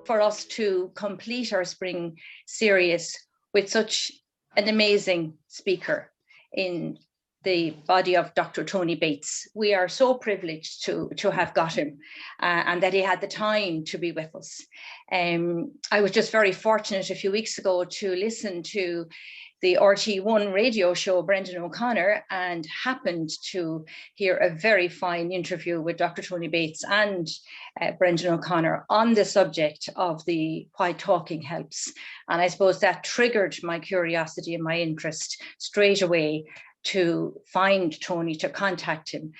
for us to complete our spring series with such an amazing speaker in the body of Dr. Tony Bates. We are so privileged to have got him and that he had the time to be with us. I was just very fortunate a few weeks ago to listen to the RT1 radio show, Brendan O'Connor, and happened to hear a very fine interview with Dr. Tony Bates and Brendan O'Connor on the subject of the why talking helps. And I suppose that triggered my curiosity and my interest straight away to find Tony, to contact him,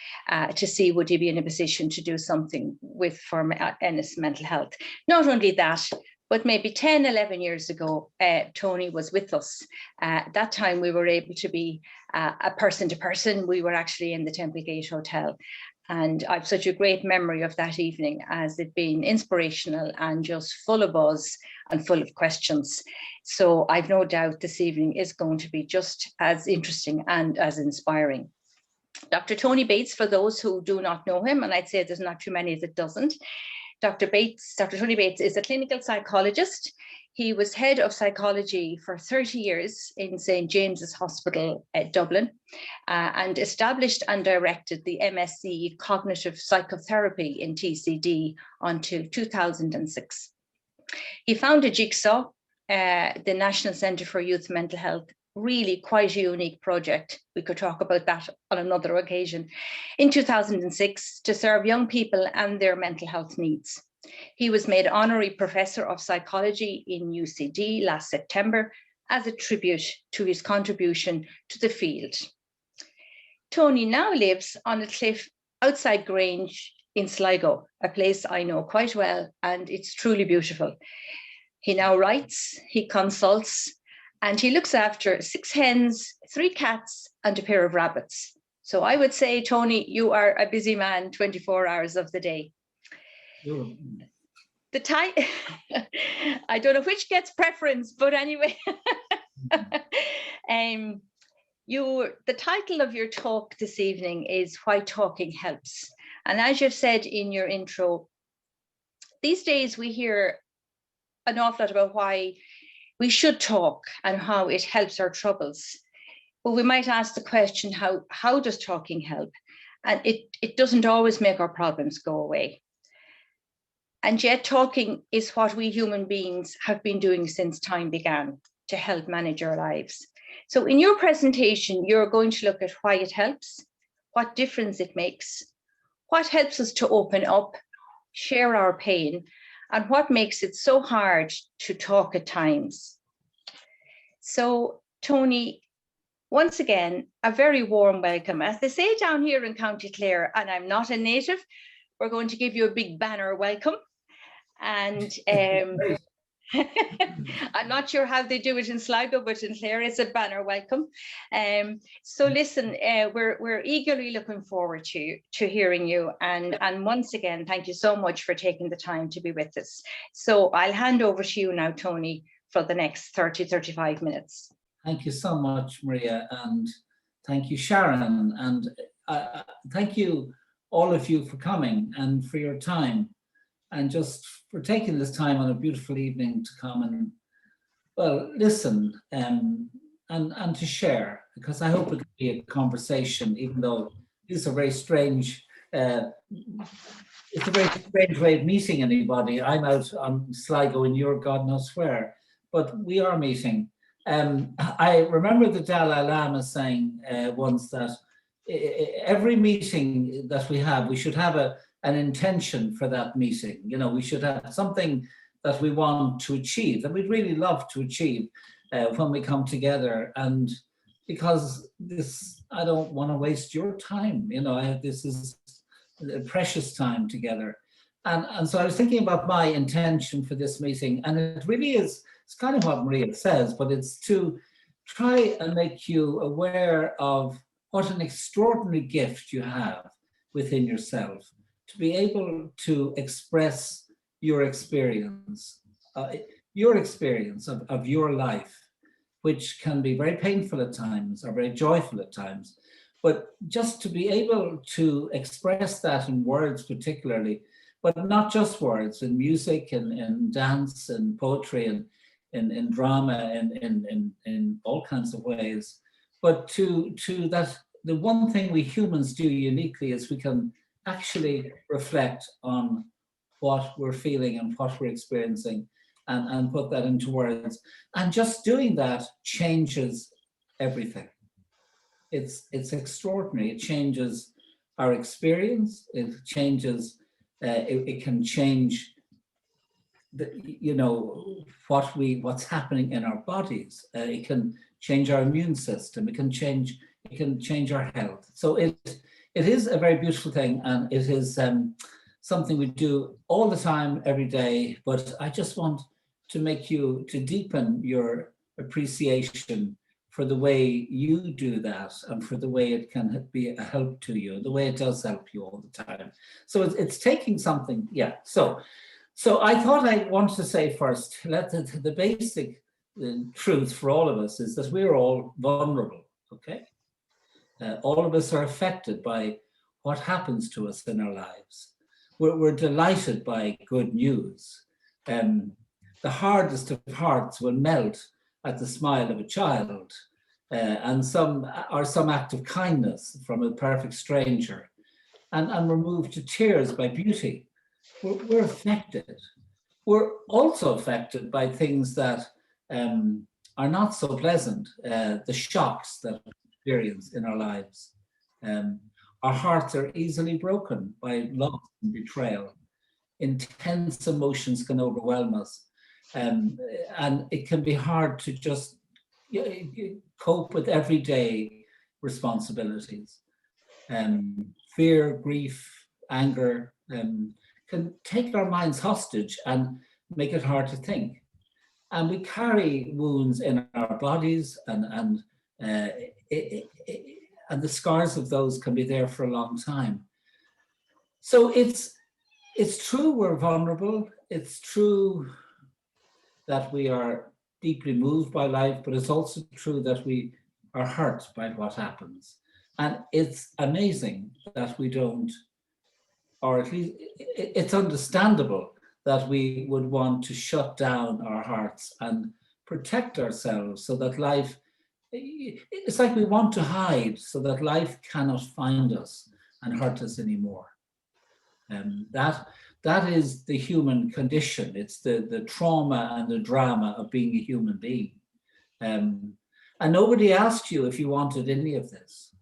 to see would he be in a position to do something for Ennis mental health. Not only that, but maybe 10, 11 years ago, Tony was with us. That time we were able to be a person to person. We were actually in the Templegate Hotel. And I've such a great memory of that evening as it being inspirational and just full of buzz and full of questions. So I've no doubt this evening is going to be just as interesting and as inspiring. Dr. Tony Bates, for those who do not know him, and I'd say there's not too many that doesn't, Dr. Tony Bates is a clinical psychologist. He was head of psychology for 30 years in St. James's Hospital at Dublin and established and directed the MSc Cognitive Psychotherapy in TCD until 2006. He founded Jigsaw, the National Centre for Youth Mental Health, really quite a unique project. We could talk about that on another occasion. In 2006, to serve young people and their mental health needs. He was made honorary professor of psychology in UCD last September as a tribute to his contribution to the field. Tony now lives on a cliff outside Grange in Sligo, a place I know quite well, and it's truly beautiful. He now writes, he consults, and he looks after 6 hens, 3 cats, and a pair of rabbits. So I would say, Tony, you are a busy man 24 hours of the day. Sure. The title, I don't know which gets preference, but anyway. The title of your talk this evening is Why Talking Helps. And as you've said in your intro, these days we hear an awful lot about why we should talk and how it helps our troubles. But we might ask the question, how does talking help? And it doesn't always make our problems go away. And yet talking is what we human beings have been doing since time began to help manage our lives. So in your presentation, you're going to look at why it helps, what difference it makes, what helps us to open up, share our pain, and what makes it so hard to talk at times. So, Tony, once again, a very warm welcome. As they say down here in County Clare, and I'm not a native, we're going to give you a big banner welcome. And I'm not sure how they do it in Sligo, but in Clare it's a banner welcome. So listen, we're eagerly looking forward to hearing you. And once again, thank you so much for taking the time to be with us. So I'll hand over to you now, Tony, for the next 35 minutes. Thank you so much, Maria, and thank you, Sharon, and thank you, all of you, for coming and for your time, and just for taking this time on a beautiful evening to come and, well, listen and to share, because I hope it can be a conversation, even though it's a very strange, it's a very strange way of meeting anybody. I'm out on Sligo and you're God knows where, but we are meeting. I remember the Dalai Lama saying once that every meeting that we have, we should have an intention for that meeting. You know, we should have something that we want to achieve, that we'd really love to achieve when we come together. And because this, I don't want to waste your time. You know, this is a precious time together. And so I was thinking about my intention for this meeting, and it really is, it's kind of what Maria says, but it's to try and make you aware of what an extraordinary gift you have within yourself, to be able to express your experience of your life, which can be very painful at times or very joyful at times, but just to be able to express that in words particularly, but not just words, in music and in dance and poetry and in drama and in all kinds of ways. But to that, the one thing we humans do uniquely is we can actually reflect on what we're feeling and what we're experiencing and put that into words. And just doing that changes everything. It's extraordinary. It changes our experience. It changes, it can change what's happening in our bodies. It can change our immune system. It can change our health. So it is a very beautiful thing, and it is something we do all the time, every day. But I just want to deepen your appreciation for the way you do that, and for the way it can be a help to you, the way it does help you all the time. So it's taking something, yeah. So I thought I wanted to say first, the basic truth for all of us is that we're all vulnerable, okay? All of us are affected by what happens to us in our lives. We're delighted by good news. The hardest of hearts will melt at the smile of a child, and some act of kindness from a perfect stranger, and we're moved to tears by beauty. We're affected. We're also affected by things that are not so pleasant, the shocks that we experience in our lives. Our hearts are easily broken by loss and betrayal. Intense emotions can overwhelm us, and it can be hard to just cope with everyday responsibilities. Fear, grief, anger can take our minds hostage and make it hard to think. And we carry wounds in our bodies, and the scars of those can be there for a long time. So it's true we're vulnerable. It's true that we are deeply moved by life, but it's also true that we are hurt by what happens. And it's amazing that we don't, or at least it's understandable that we would want to shut down our hearts and protect ourselves so that life, it's like we want to hide so that life cannot find us and hurt us anymore. That is the human condition. It's the trauma and the drama of being a human being. And nobody asked you if you wanted any of this.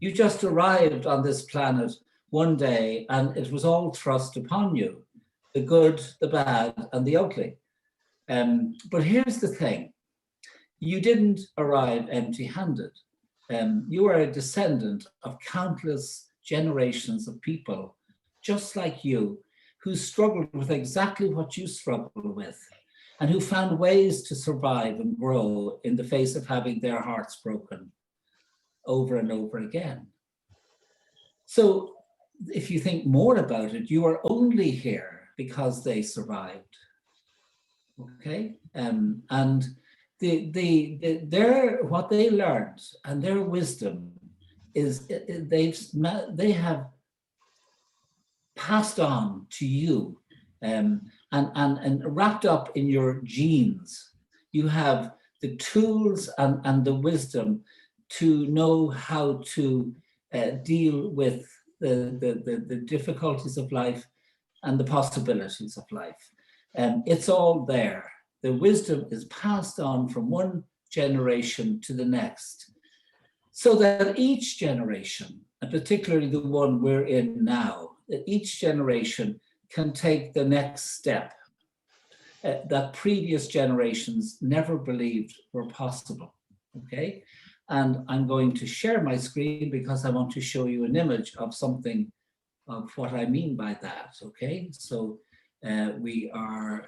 You just arrived on this planet one day and it was all thrust upon you, the good, the bad, and the ugly. But here's the thing. You didn't arrive empty-handed. You are a descendant of countless generations of people just like you, who struggled with exactly what you struggle with, and who found ways to survive and grow in the face of having their hearts broken over and over again. So if you think more about it, you are only here because they survived, okay? And what they learned and their wisdom is they have passed on to you, and wrapped up in your genes. You have the tools and the wisdom to know how to deal with the difficulties of life and the possibilities of life. It's all there. The wisdom is passed on from one generation to the next, so that each generation, and particularly the one we're in now, that each generation can take the next step that previous generations never believed were possible, okay? And I'm going to share my screen because I want to show you an image of something of what I mean by that, okay? So we are,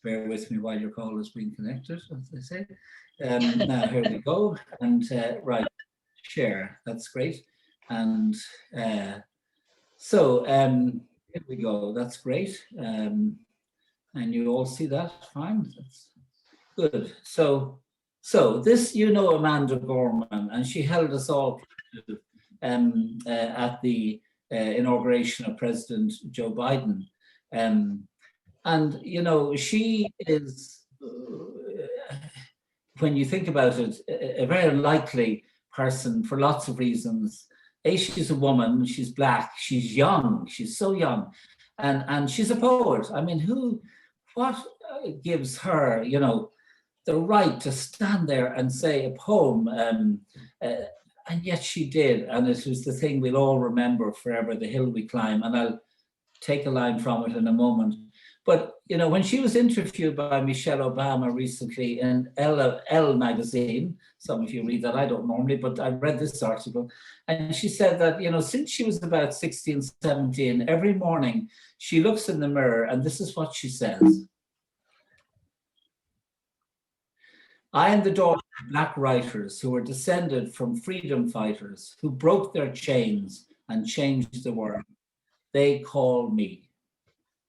bear with me while your call is being connected, as they say. Now, here we go, and right, share, that's great. And so here we go, that's great. And you all see that, fine, that's good. So this, you know, Amanda Gorman, and she held us all at the inauguration of President Joe Biden. And, you know, she is, when you think about it, a very unlikely person for lots of reasons. She's a woman, she's black, she's young, she's so young, and she's a poet. I mean, what gives her, you know, the right to stand there and say a poem? And yet she did, and it was the thing we'll all remember forever, The Hill We Climb, and I'll take a line from it in a moment. But, you know, when she was interviewed by Michelle Obama recently in Elle magazine, some of you read that, I don't normally, but I read this article, and she said that, you know, since she was about 16, 17, every morning she looks in the mirror and this is what she says. I am the daughter of black writers who were descended from freedom fighters who broke their chains and changed the world. They call me,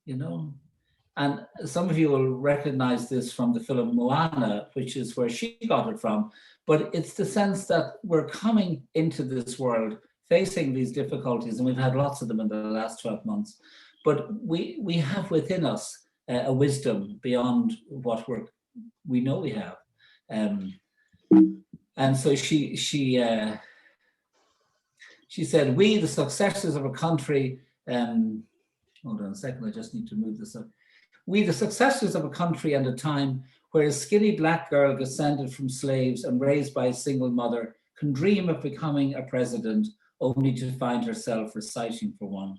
you know. And some of you will recognize this from the film Moana, which is where she got it from. But it's the sense that we're coming into this world, facing these difficulties, and we've had lots of them in the last 12 months. But we have within us a wisdom beyond what we know we have. And so she said, we, the successors of a country, hold on a second, I just need to move this up. We, the successors of a country and a time where a skinny black girl descended from slaves and raised by a single mother can dream of becoming a president only to find herself reciting for one.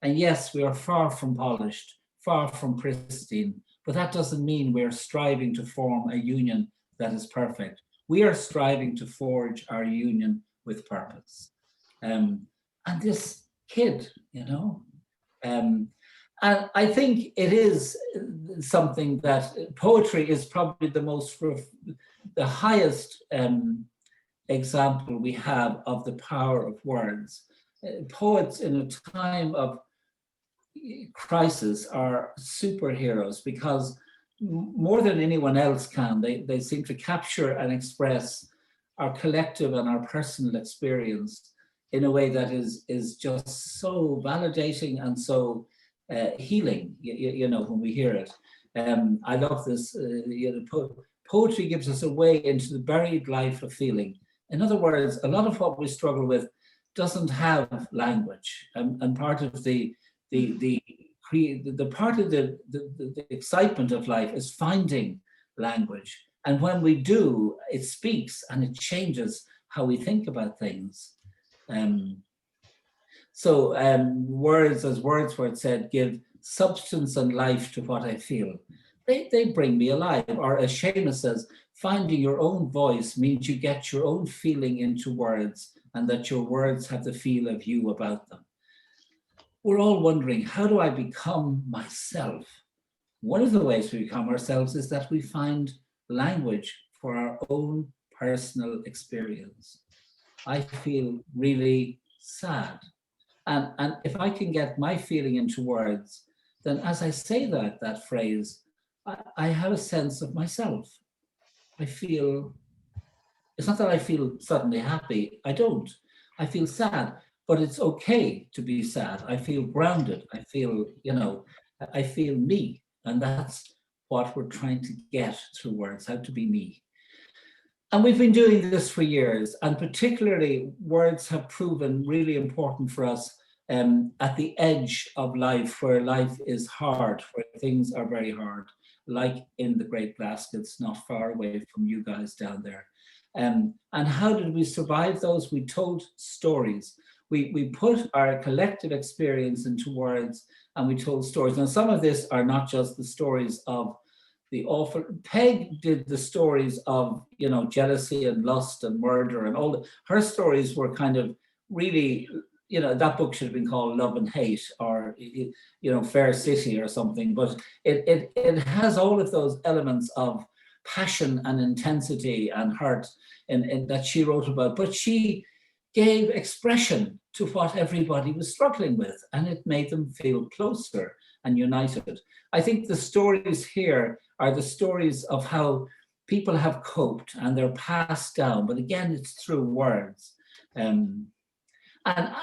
And yes, we are far from polished, far from pristine, but that doesn't mean we're striving to form a union that is perfect. We are striving to forge our union with purpose. And this kid, you know, and I think it is something that poetry is probably the highest example we have of the power of words. Poets in a time of crisis are superheroes because more than anyone else can, they seem to capture and express our collective and our personal experience in a way that is just so validating and so healing, you know, when we hear it. I love this, you know, poetry gives us a way into the buried life of feeling. In other words, a lot of what we struggle with doesn't have language, and part of the part of the excitement of life is finding language. And when we do, it speaks and it changes how we think about things. So words, as Wordsworth said, give substance and life to what I feel. They bring me alive. Or as Seamus says, finding your own voice means you get your own feeling into words and that your words have the feel of you about them. We're all wondering, how do I become myself? One of the ways we become ourselves is that we find language for our own personal experience. I feel really sad. And if I can get my feeling into words, then as I say that phrase, I have a sense of myself. I feel, it's not that I feel suddenly happy, I don't. I feel sad, but it's okay to be sad. I feel grounded. I feel, you know, I feel me. And that's what we're trying to get through words, how to be me. And we've been doing this for years, and particularly words have proven really important for us at the edge of life, where life is hard, where things are very hard, like in the Great Glaskets, not far away from you guys down there. And how did we survive those? We told stories. We put our collective experience into words and we told stories. Now, some of this are not just the stories of the awful. Peg did the stories of, you know, jealousy and lust and murder and all. Her stories were kind of really, you know, that book should have been called Love and Hate, or, you know, Fair City or something. But it has all of those elements of passion and intensity and hurt and that she wrote about. But she gave expression to what everybody was struggling with, and it made them feel closer and united. I think the stories here are the stories of how people have coped, and they're passed down, but again, it's through words. And And,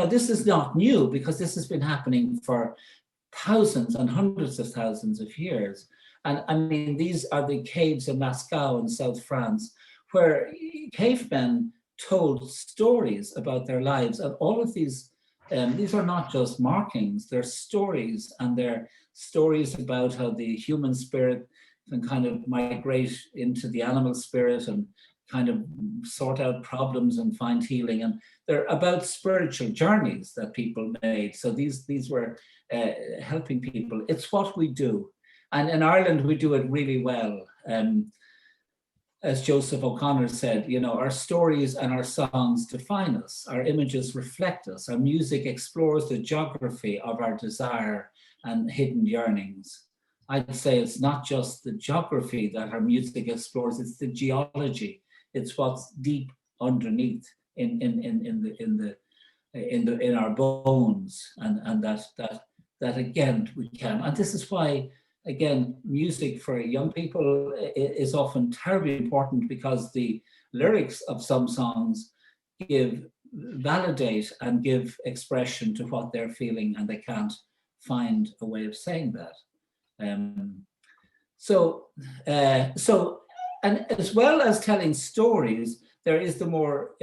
this is not new, because this has been happening for thousands and hundreds of thousands of years. And I mean, these are the caves in Lascaux in South France, where cavemen told stories about their lives. And all of these are not just markings, they're stories, and they're stories about how the human spirit can kind of migrate into the animal spirit and kind of sort out problems and find healing. And they're about spiritual journeys that people made. So these were helping people. It's what we do. And in Ireland, we do it really well. As Joseph O'Connor said, our stories and our songs define us. Our images reflect us. Our music explores the geography of our desire and hidden yearnings. I'd say it's not just the geography that our music explores, it's the geology. It's what's deep underneath in our bones, and that again we can. And this is why, again, music for young people is often terribly important, because the lyrics of some songs validate and give expression to what they're feeling, and they can't find a way of saying that. And as well as telling stories, there is the more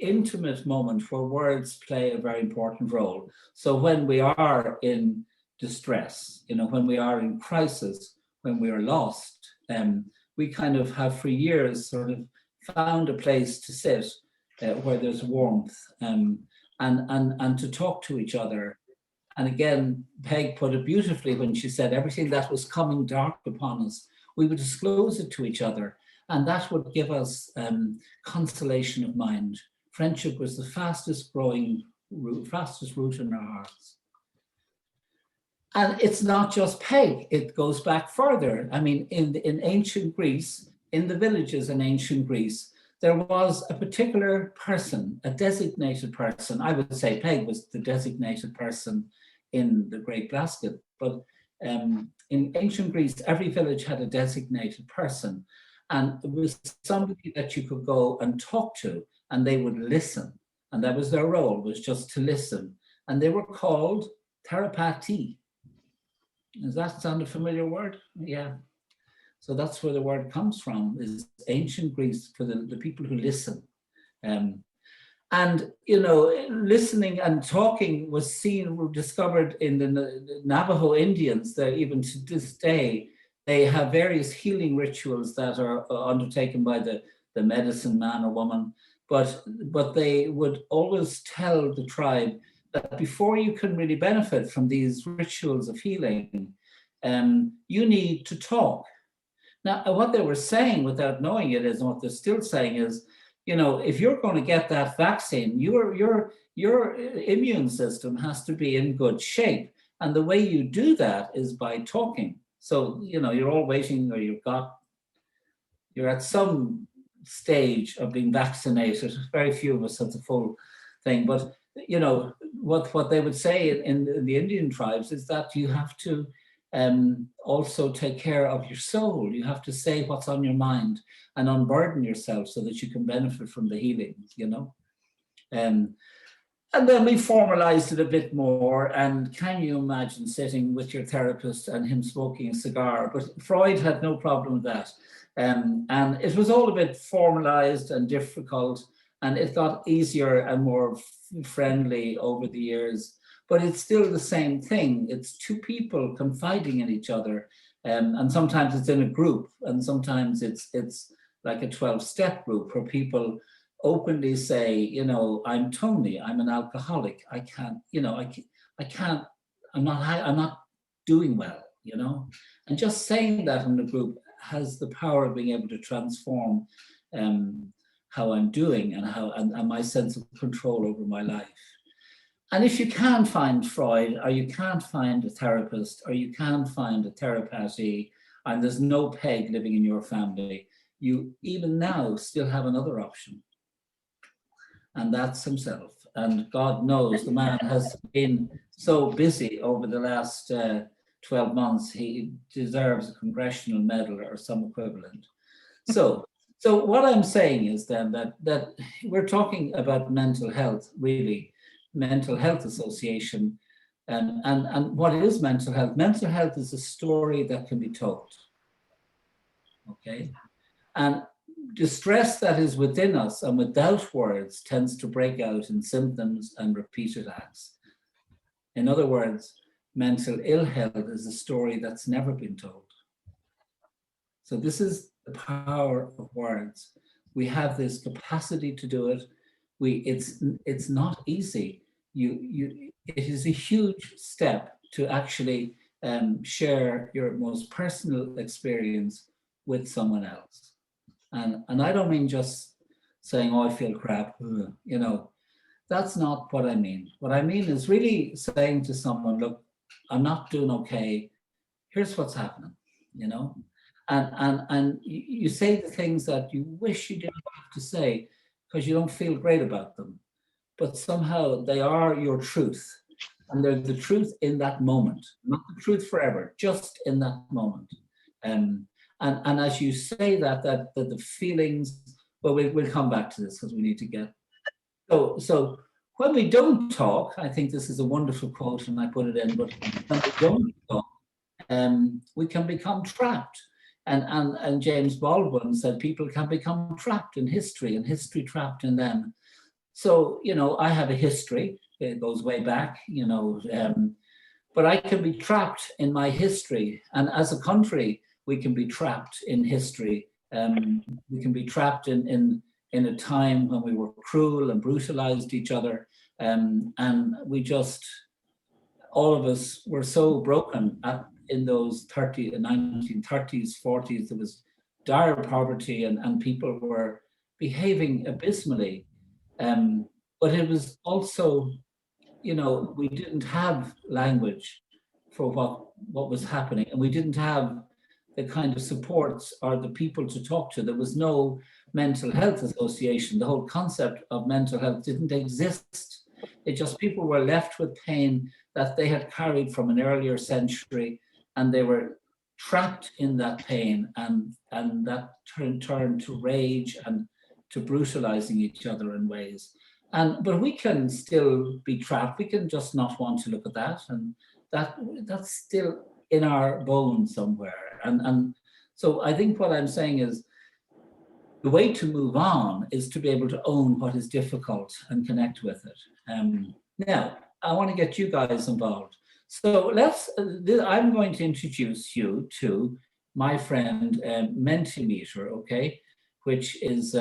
intimate moment where words play a very important role. So when we are in distress, when we are in crisis, when we are lost, we kind of have for years sort of found a place to sit where there's warmth, and to talk to each other. And again, Peg put it beautifully when she said everything that was coming dark upon us, we would disclose it to each other, and that would give us consolation of mind. Friendship was the fastest root in our hearts. And it's not just Peg, it goes back further. I mean, in ancient Greece, in the villages in ancient Greece, there was a particular person, a designated person. I would say Peg was the designated person in the Great Basket, but in ancient Greece, every village had a designated person, and it was somebody that you could go and talk to, and they would listen, and that was their role, was just to listen, and they were called therapati. Does that sound a familiar word? Yeah. So that's where the word comes from, is ancient Greece, for the people who listen. And, listening and talking was discovered in the Navajo Indians, that even to this day, they have various healing rituals that are undertaken by the medicine man or woman. But they would always tell the tribe that before you can really benefit from these rituals of healing, you need to talk. Now, what they were saying without knowing it is, and what they're still saying is, if you're going to get that vaccine, your immune system has to be in good shape. And the way you do that is by talking. So, you're all waiting, or you're at some stage of being vaccinated. Very few of us have the full thing. But, what they would say in the Indian tribes is that you have to also take care of your soul. You have to say what's on your mind and unburden yourself so that you can benefit from the healing, And then we formalized it a bit more. And can you imagine sitting with your therapist and him smoking a cigar? But Freud had no problem with that. And it was all a bit formalized and difficult, and it got easier and more friendly over the years. But it's still the same thing. It's two people confiding in each other. And sometimes it's in a group, and sometimes it's like a 12-step group where people openly say, I'm Tony, I'm an alcoholic. I can't, I'm not doing well, And just saying that in the group has the power of being able to transform how I'm doing and my sense of control over my life. And if you can't find Freud, or you can't find a therapist, or you can't find a therapy, and there's no Peg living in your family, you even now still have another option. And that's himself. And God knows the man has been so busy over the last 12 months, he deserves a congressional medal or some equivalent. So what I'm saying is then that we're talking about mental health, really. Mental Health Association. And what is mental health? Mental health is a story that can be told. Okay. And distress that is within us and without words tends to break out in symptoms and repeated acts. In other words, mental ill health is a story that's never been told. So this is the power of words. We have this capacity to do it. It's not easy. It is a huge step to actually share your most personal experience with someone else. And I don't mean just saying, oh, I feel crap, you know, that's not what I mean. What I mean is really saying to someone, look, I'm not doing okay. Here's what's happening, you know? And you say the things that you wish you didn't have to say because you don't feel great about them. But somehow they are your truth. And they're the truth in that moment, not the truth forever, just in that moment. And as you say that the feelings, well, we'll come back to this because we need to get. So when we don't talk, I think this is a wonderful quote and I put it in, but when we don't talk, we can become trapped. And James Baldwin said people can become trapped in history and history trapped in them. So, you know, I have a history, it goes way back, you know, but I can be trapped in my history. And as a country, we can be trapped in history. We can be trapped in a time when we were cruel and brutalized each other. And we just, all of us were so broken in those 1930s, 40s, there was dire poverty and people were behaving abysmally. But it was also, you know, we didn't have language for what was happening, and we didn't have the kind of supports or the people to talk to. There was no mental health association. The whole concept of mental health didn't exist. It just, people were left with pain that they had carried from an earlier century, and they were trapped in that pain, and that turned to rage and to brutalizing each other in ways. But we can still be trapped. We can just not want to look at that, and that's still in our bones somewhere. And so I think what I'm saying is the way to move on is to be able to own what is difficult and connect with it. Now, I want to get you guys involved. So I'm going to introduce you to my friend Mentimeter, okay, which is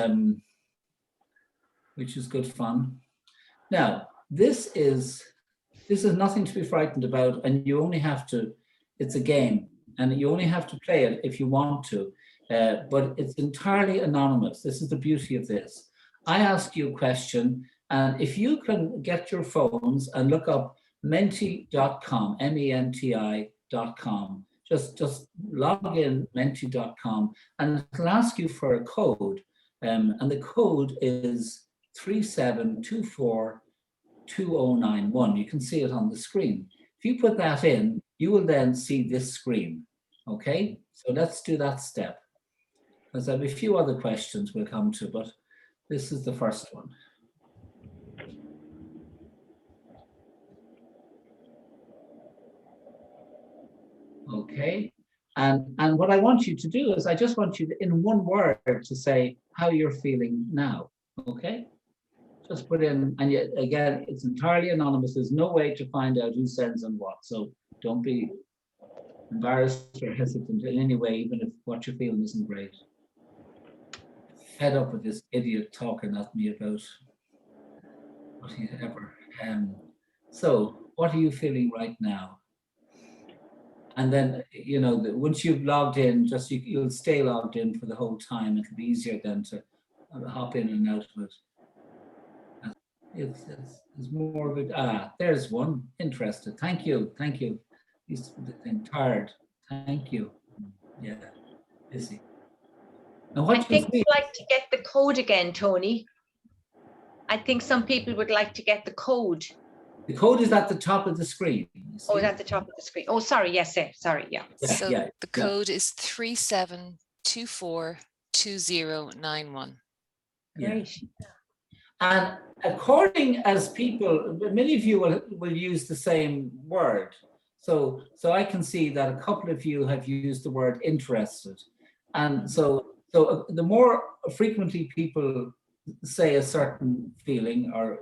good fun. Now, this is nothing to be frightened about, and you only have to, it's a game, and you only have to play it if you want to, but it's entirely anonymous. This is the beauty of this. I ask you a question, and if you can get your phones and look up menti.com, menti.com, just log in menti.com, and it'll ask you for a code, and the code is 37242091. You can see it on the screen. If you put that in, you will then see this screen. Okay, so let's do that step, because I have a few other questions we'll come to, but this is the first one. Okay, and what I want you to do is I just want you to, in one word, to say how you're feeling now. Okay, just put in, and yet again, it's entirely anonymous. There's no way to find out who sends and what, so don't be embarrassed or hesitant in any way, even if what you're feeling isn't great. Fed up with this idiot talking at me about whatever. So what are you feeling right now? And then, you know, once you've logged in, just you'll stay logged in for the whole time. It'll be easier then to hop in and out of it. It's more of it. There's one. Interested. Thank you. He's tired. Thank you. Yeah, busy. Now, I think we'd like to get the code again, Tony. I think some people would like to get the code. The code is at the top of the screen. Oh, it's at the top of the screen. Oh, sorry. Yes, sorry. Yeah. So the code is 37242091. Great. And according as people, many of you will use the same word. So I can see that a couple of you have used the word interested. And so the more frequently people say a certain feeling or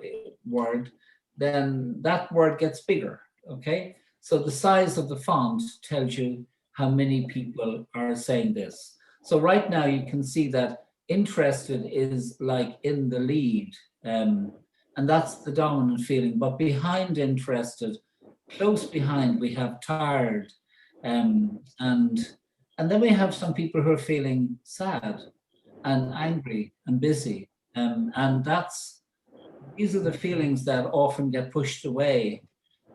word, then that word gets bigger, okay? So the size of the font tells you how many people are saying this. So right now you can see that interested is like in the lead, and that's the dominant feeling. But behind interested, close behind, we have tired, and then we have some people who are feeling sad and angry and busy, and these are the feelings that often get pushed away,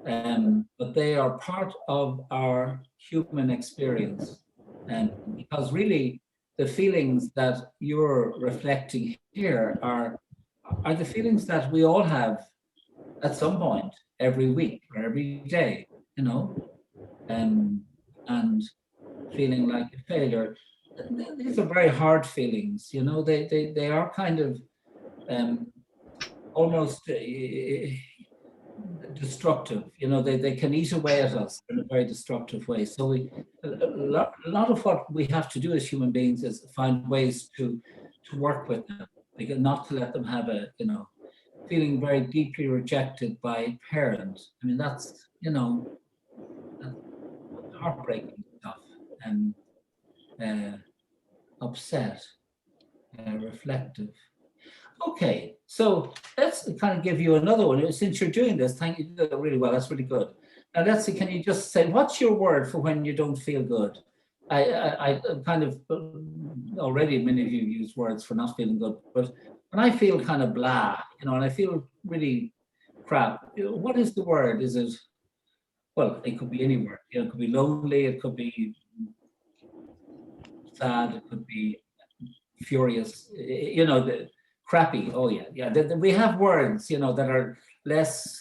but they are part of our human experience, because really the feelings that you're reflecting here are the feelings that we all have at some point every week or every day, you know, and feeling like a failure. These are very hard feelings, you know. They are kind of almost destructive, you know. They can eat away at us in a very destructive way. So a lot of what we have to do as human beings is find ways to work with them, like not to let them have a, you know, feeling very deeply rejected by a parent. I mean, that's, you know, that's heartbreaking stuff, and upset, reflective. Okay, so let's kind of give you another one. Since you're doing this, thank you, you did it really well. That's really good. Now let's see, can you just say, what's your word for when you don't feel good? I kind of, already many of you use words for not feeling good, but when I feel kind of blah, you know, and I feel really crap, what is the word? Is it, well, it could be any word. You know, it could be lonely, it could be sad, it could be furious, you know, the crappy. Oh yeah. We have words, you know, that are less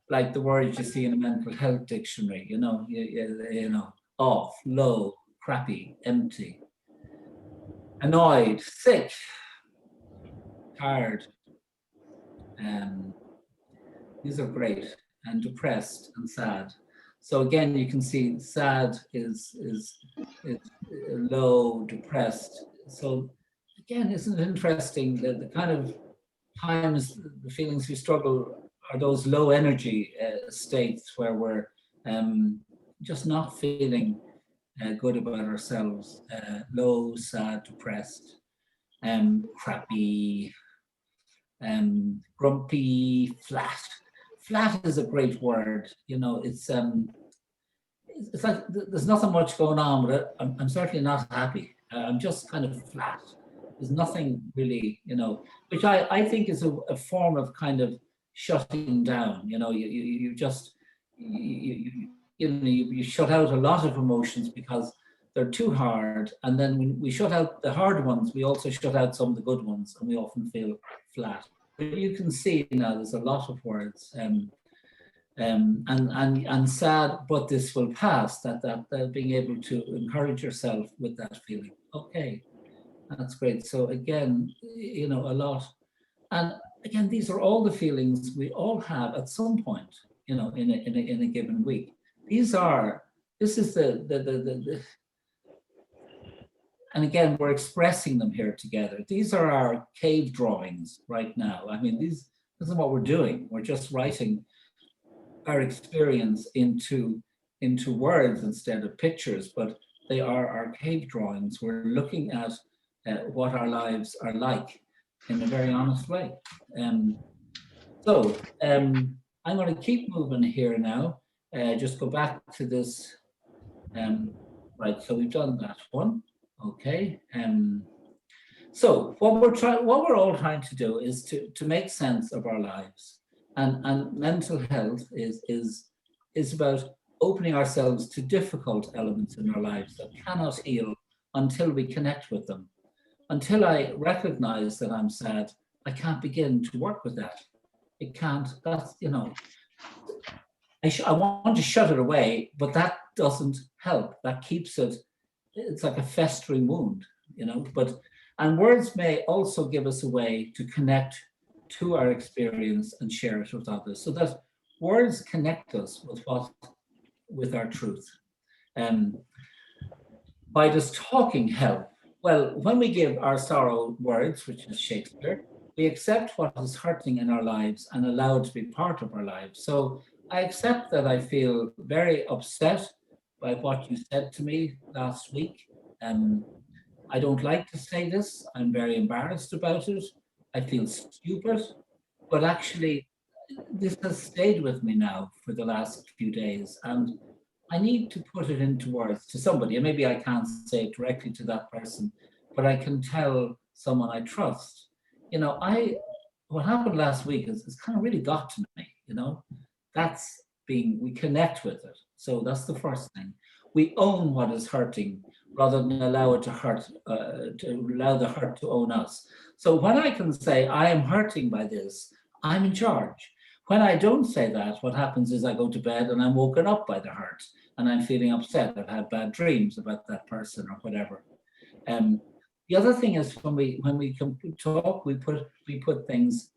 like the words you see in a mental health dictionary. You know, you know, off, low, crappy, empty, annoyed, sick, tired. These are great, and depressed and sad. So again, you can see sad is low, depressed. So again, isn't it interesting that the kind of times the feelings we struggle are those low energy states where we're just not feeling good about ourselves, low, sad, depressed, crappy, grumpy, flat. Flat is a great word. You know, it's like there's nothing much going on, but I'm certainly not happy. I'm just kind of flat. There's nothing really, you know, which I think is a form of kind of shutting down. You know, you just you shut out a lot of emotions because they're too hard, and then when we shut out the hard ones, we also shut out some of the good ones, and we often feel flat. But you can see now there's a lot of words. And sad, but this will pass. That being able to encourage yourself with that feeling. Okay, that's great. So again, you know, a lot, and again, these are all the feelings we all have at some point, you know, in a given week. This is the and again, we're expressing them here together. These are our cave drawings right now. I mean, this is what we're doing. We're just writing our experience into words instead of pictures, but they are our cave drawings. We're looking at what our lives are like in a very honest way. So I'm going to keep moving here now. Just go back to this. Right, so we've done that one. Okay. So what we're all trying to do is to make sense of our lives. And mental health is about opening ourselves to difficult elements in our lives that cannot heal until we connect with them. Until I recognize that I'm sad, I can't begin to work with that. It can't, that's, you know, I want to shut it away, but that doesn't help. That keeps it, it's like a festering wound, you know, And words may also give us a way to connect to our experience and share it with others, so that words connect us with our truth. Why does talking help? Well, when we give our sorrow words, which is Shakespeare, we accept what is hurting in our lives and allow it to be part of our lives. So I accept that I feel very upset by what you said to me last week. I don't like to say this. I'm very embarrassed about it. I feel stupid, but actually, this has stayed with me now for the last few days, and I need to put it into words to somebody. And maybe I can't say it directly to that person, but I can tell someone I trust. What happened last week is kind of really got to me. We connect with it. So that's the first thing. We own what is hurting rather than allow it to hurt, to allow the hurt to own us. So when I can say, I am hurting by this, I'm in charge. When I don't say that, what happens is I go to bed and I'm woken up by the hurt and I'm feeling upset. I've had bad dreams about that person or whatever. The other thing is when we can talk, we put things,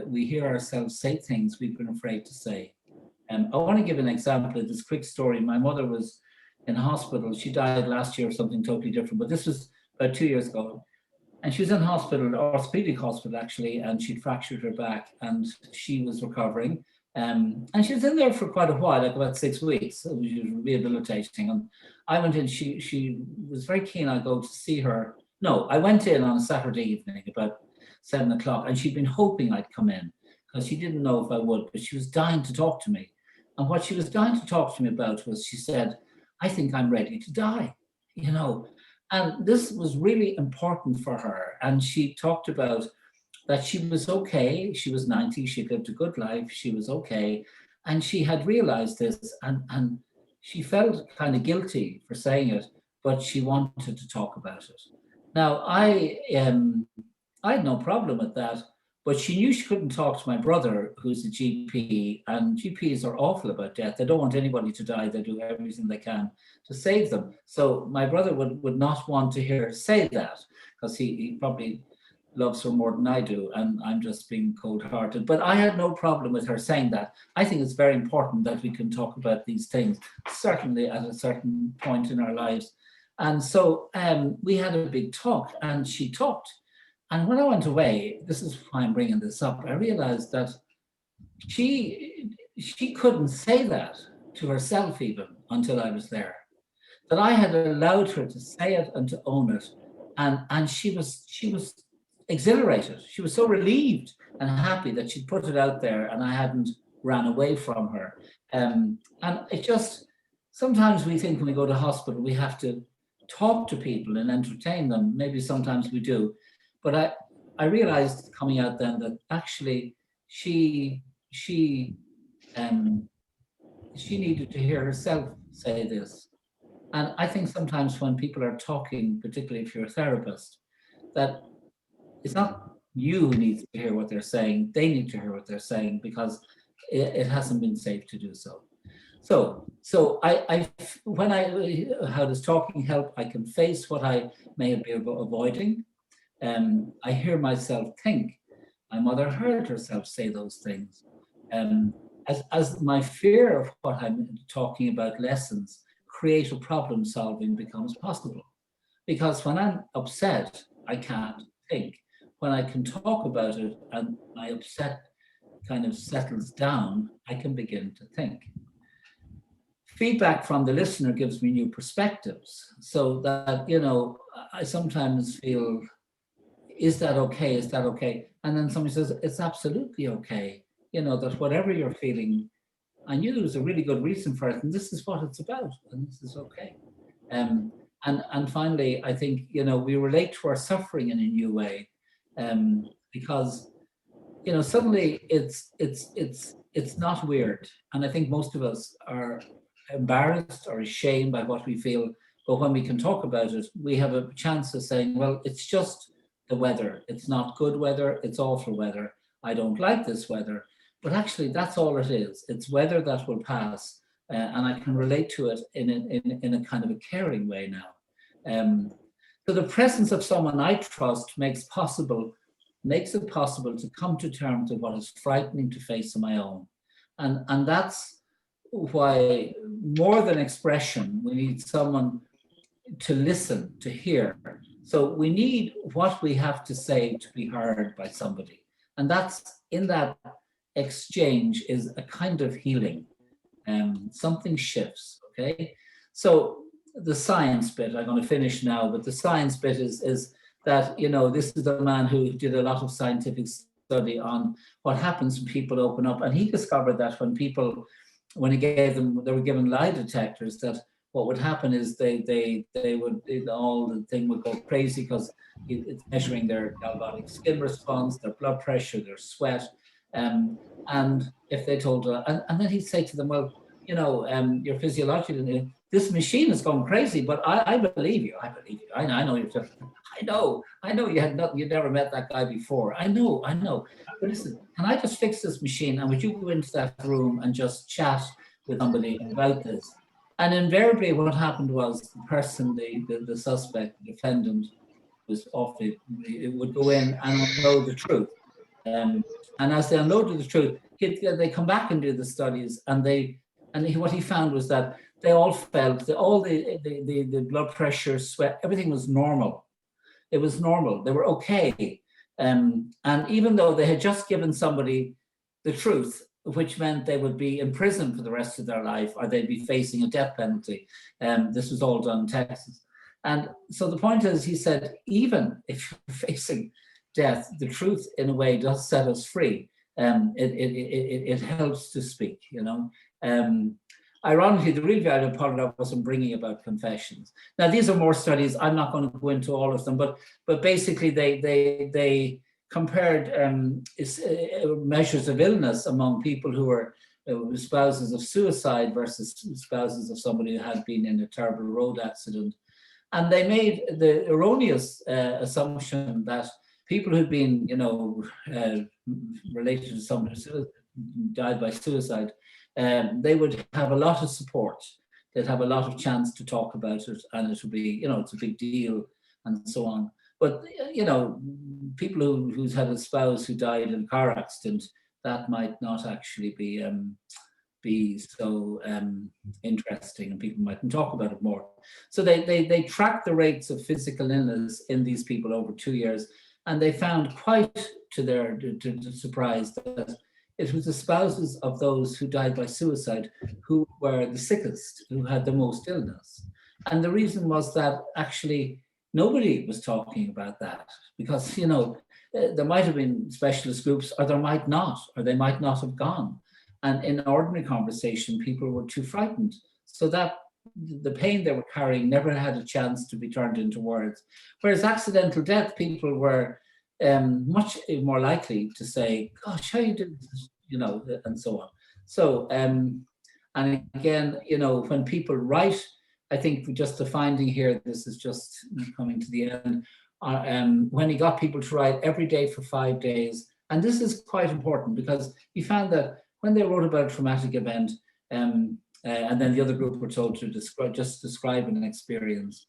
we hear ourselves say things we've been afraid to say. I want to give an example of this quick story. My mother was in hospital. She died last year or something totally different, but this was about 2 years ago. And she was in hospital, orthopedic hospital actually, and she'd fractured her back and she was recovering. And she was in there for quite a while, like about 6 weeks. So she was rehabilitating. And I went in, she was very keen I go to see her. No, I went in on a Saturday evening about 7 o'clock, and she'd been hoping I'd come in because she didn't know if I would, but she was dying to talk to me. And what she was dying to talk to me about was, she said, I think I'm ready to die, And this was really important for her. And she talked about that she was okay. She was 90. She lived a good life. She was okay. And she had realized this, and she felt kind of guilty for saying it, but she wanted to talk about it. Now, I had no problem with that, but she knew she couldn't talk to my brother, who's a GP, and GPs are awful about death. They don't want anybody to die. They do everything they can to save them. So my brother would not want to hear her say that, because he probably loves her more than I do, and I'm just being cold-hearted. But I had no problem with her saying that. I think it's very important that we can talk about these things, certainly at a certain point in our lives. And so we had a big talk, and she talked. And when I went away, this is why I'm bringing this up, I realized that she couldn't say that to herself even until I was there. That I had allowed her to say it and to own it. And she was exhilarated. She was so relieved and happy that she'd put it out there and I hadn't ran away from her. And it just, sometimes we think when we go to hospital, we have to talk to people and entertain them. Maybe sometimes we do. But I realized coming out then that actually she needed to hear herself say this. And I think sometimes when people are talking, particularly if you're a therapist, that it's not you who needs to hear what they're saying. They need to hear what they're saying because it hasn't been safe to do so. So how does talking help? I can face what I may have been avoiding. I hear myself think. My mother heard herself say those things. As my fear of what I'm talking about lessens, creative problem solving becomes possible. Because when I'm upset, I can't think. When I can talk about it and my upset kind of settles down, I can begin to think. Feedback from the listener gives me new perspectives, so that, I sometimes feel, is that okay? Is that okay? And then somebody says, it's absolutely okay. That whatever you're feeling, I knew there was a really good reason for it, and this is what it's about, and this is okay. And finally, I think, we relate to our suffering in a new way, because, suddenly it's not weird. And I think most of us are embarrassed or ashamed by what we feel. But when we can talk about it, we have a chance of saying, well, it's just the weather. It's not good weather. It's awful weather. I don't like this weather. But actually, that's all it is. It's weather that will pass. And I can relate to it in a kind of a caring way now. So the presence of someone I trust makes it possible to come to terms with what is frightening to face on my own. And that's why, more than expression, we need someone to listen, to hear. So we need what we have to say to be heard by somebody. And that's, in that exchange, is a kind of healing. Something shifts, okay? So the science bit, I'm going to finish now, but the science bit is that, this is a man who did a lot of scientific study on what happens when people open up. And he discovered that when they were given lie detectors, that what would happen is the thing would go crazy, because it's measuring their galvanic skin response, their blood pressure, their sweat. And if they told her, and then he'd say to them, well, your physiological, this machine is going crazy, but I believe you. I know you're just, I know you never met that guy before. I know. But listen, can I just fix this machine? And would you go into that room and just chat with somebody about this? And invariably what happened was the person, the suspect, the defendant, was it would go in and unload the truth. And as they unloaded the truth, they come back and do the studies, what he found was that they all felt that all the blood pressure, sweat, everything was normal. It was normal. They were okay. And even though they had just given somebody the truth, which meant they would be in prison for the rest of their life, or they'd be facing a death penalty. This was all done in Texas. And so the point is, he said, even if you're facing death, the truth in a way does set us free. It helps to speak, Ironically, the real value part of that wasn't bringing about confessions. Now, these are more studies. I'm not going to go into all of them, but basically they compared measures of illness among people who were spouses of suicide versus spouses of somebody who had been in a terrible road accident. And they made the erroneous assumption that people who'd been, related to somebody who died by suicide, they would have a lot of support. They'd have a lot of chance to talk about it, and it would be, it's a big deal and so on. But, people who's had a spouse who died in a car accident, that might not actually be so interesting, and people mightn't talk about it more. So they tracked the rates of physical illness in these people over 2 years, and they found, quite to their surprise, that it was the spouses of those who died by suicide who were the sickest, who had the most illness. And the reason was that actually nobody was talking about that, because, there might have been specialist groups, or there might not, or they might not have gone. And in ordinary conversation, people were too frightened. So that the pain they were carrying never had a chance to be turned into words. Whereas accidental death, people were much more likely to say, gosh, how you did this, and so on. So, and again, when people write, I think just the finding here, this is just coming to the end, when he got people to write every day for 5 days, and this is quite important, because he found that when they wrote about a traumatic event, and then the other group were told to describe an experience,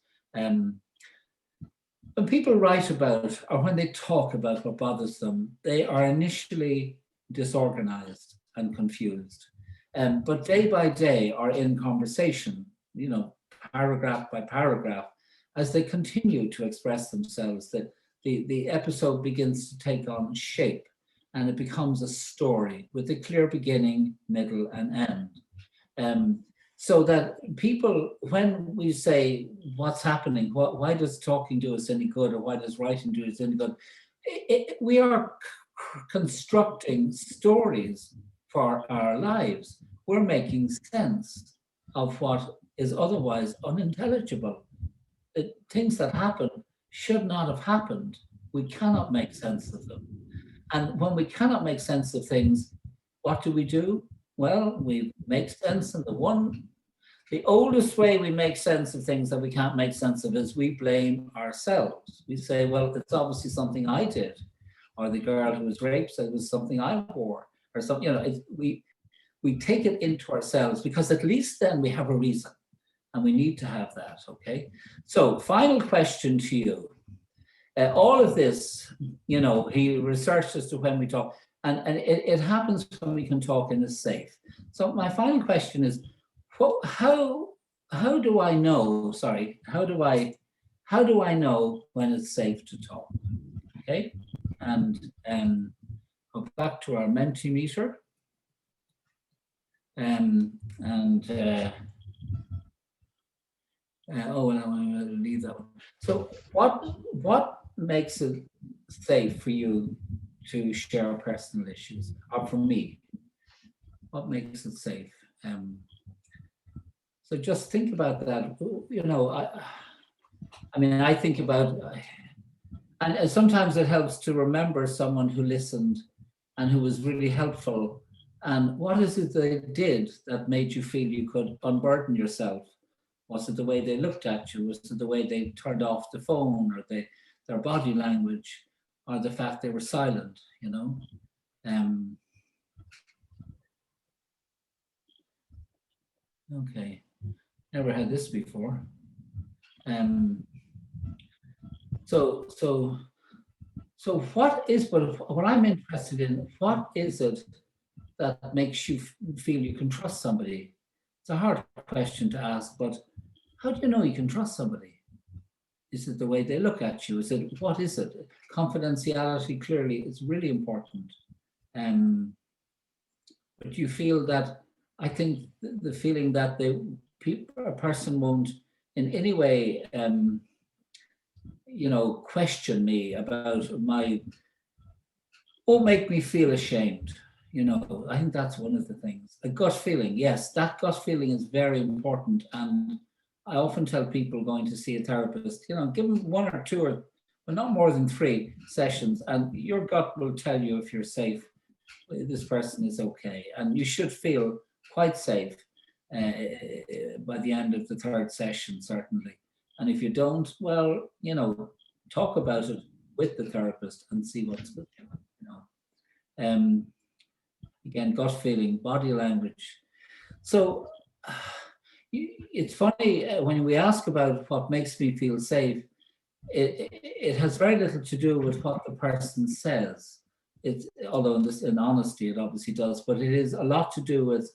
when people write about, or when they talk about what bothers them, they are initially disorganized and confused. But day by day, or in conversation, paragraph by paragraph, as they continue to express themselves, that the episode begins to take on shape, and it becomes a story with a clear beginning, middle, and end. So that people, when we say what's happening, why does talking do us any good, or why does writing do us any good, we are constructing stories for our lives. We're making sense of what is otherwise unintelligible. Things that happen should not have happened. We cannot make sense of them. And when we cannot make sense of things, what do? Well, we make sense in the oldest way we make sense of things that we can't make sense of is we blame ourselves. We say, well, it's obviously something I did, or the girl who was raped said it was something I wore, or something, we take it into ourselves, because at least then we have a reason. And we need to have that, okay? So final question to you. All of this, he researched as to when we talk, and it happens when we can talk and it's safe. So my final question is, how do I know when it's safe to talk? Okay, and go back to our Mentimeter. I'm going to leave that one. So what makes it safe for you to share personal issues, or for me? What makes it safe? So just think about that. I think about, and sometimes it helps to remember someone who listened and who was really helpful. And what is it they did that made you feel you could unburden yourself? Was it the way they looked at you? Was it the way they turned off the phone, or their body language, or the fact they were silent, Okay, never had this before. So what I'm interested in, what is it that makes you feel you can trust somebody? It's a hard question to ask, but how do you know you can trust somebody? Is it the way they look at you? What is it? Confidentiality clearly is really important. But you feel that, I think the feeling that a person won't in any way, question me about won't make me feel ashamed. I think that's one of the things. A gut feeling, yes, that gut feeling is very important. And I often tell people going to see a therapist, give them 1 or 2 or not more than 3 sessions, and your gut will tell you if you're safe, this person is okay. And you should feel quite safe by the end of the 3rd session, certainly. And if you don't, well, talk about it with the therapist and see what's good. Again, gut feeling, body language. So it's funny when we ask about what makes me feel safe, it has very little to do with what the person says. Although in honesty it obviously does, but it is a lot to do with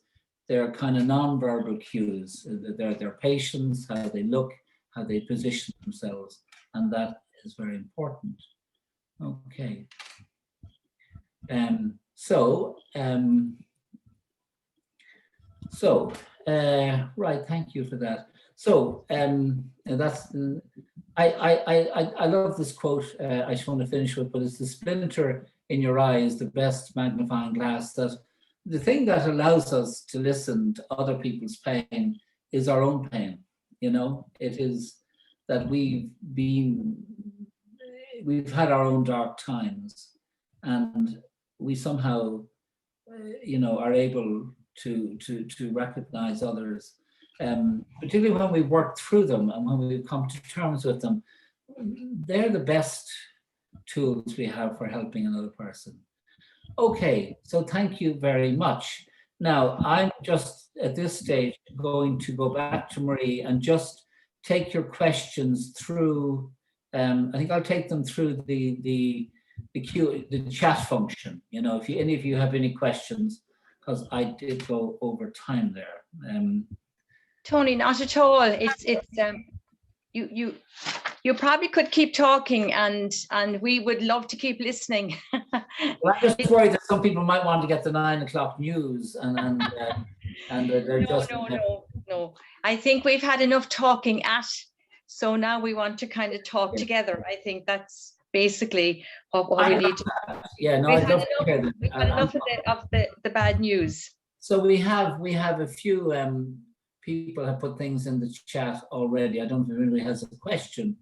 their kind of non-verbal cues, their patience, how they look, how they position themselves, and that is very important. Okay. Right, thank you for that. So that's I love this quote. I just want to finish with, but it's the splinter in your eye is the best magnifying glass. That the thing that allows us to listen to other people's pain is our own pain. It is that we've had our own dark times, and we somehow, are able to recognize others, particularly when we work through them and when we come to terms with them. They're the best tools we have for helping another person. Okay, so thank you very much. Now, I'm just at this stage going to go back to Marie and just take your questions through. I think I'll take them through the chat function. If any of you have any questions, because I did go over time there. Tony, not at all. It's you probably could keep talking, and we would love to keep listening. Well, I'm just worried that some people might want to get the 9 o'clock news, and they're No. I think we've had enough talking so now we want to kind of talk together. I think that's basically what we need to. Yeah, no, I'd love to hear that. We've had enough of the bad news. So we have a few people have put things in the chat already. I don't know if anybody has a question.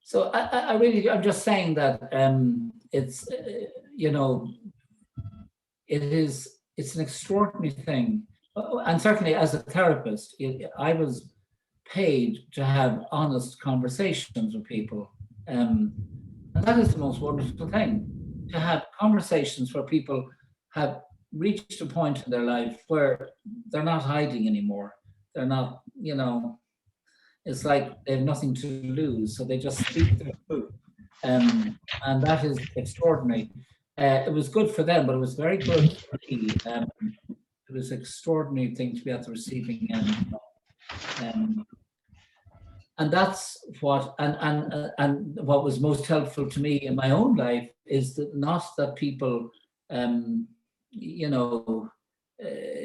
So I'm just saying that it's it's an extraordinary thing, and certainly as a therapist, I was paid to have honest conversations with people, and that is the most wonderful thing, to have conversations where people have reached a point in their life where they're not hiding anymore. They're not, it's like they have nothing to lose, so they just speak their truth. And that is extraordinary. It was good for them, but it was very good for me. It was an extraordinary thing to be at the receiving end. And that's what, and what was most helpful to me in my own life is that not that people,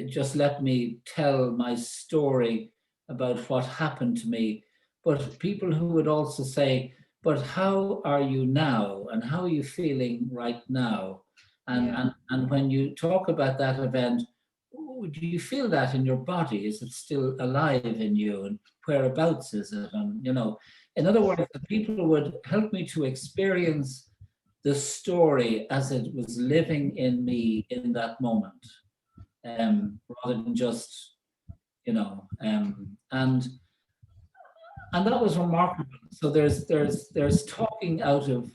just let me tell my story about what happened to me, but people who would also say, but how are you now? And how are you feeling right now? And when you talk about that event, do you feel that in your body? Is it still alive in you? And whereabouts is it? And, in other words, the people would help me to experience the story as it was living in me in that moment, rather than just, and that was remarkable. So there's talking out of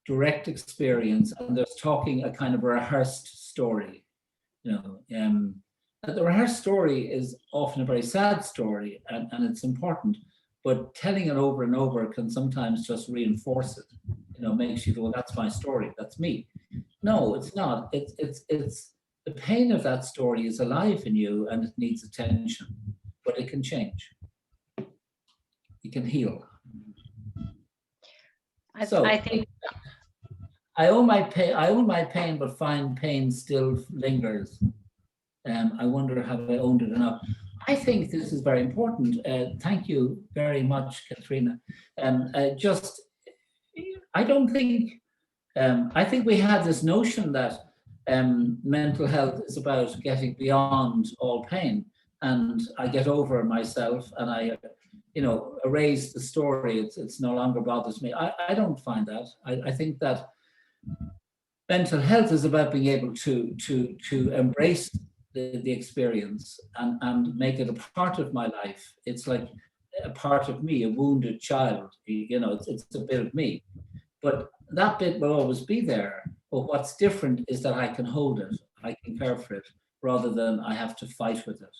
direct experience, and there's talking a kind of rehearsed story. The rehearsed story is often a very sad story, and it's important, but telling it over and over can sometimes just reinforce it. Makes you go, well, that's my story, that's me. No, it's not. It's the pain of that story is alive in you, and it needs attention, but it can change. It can heal. I think I own my pain, but find pain still lingers. I wonder, have I owned it enough? I think this is very important. Thank you very much, Katrina. I think we have this notion that mental health is about getting beyond all pain, and I get over myself and I, erase the story. It's no longer bothers me. I don't find that. I think that mental health is about being able to embrace the experience and make it a part of my life. It's like a part of me, a wounded child. It's a bit of me, but that bit will always be there. But what's different is that I can hold it, I can care for it, rather than I have to fight with it.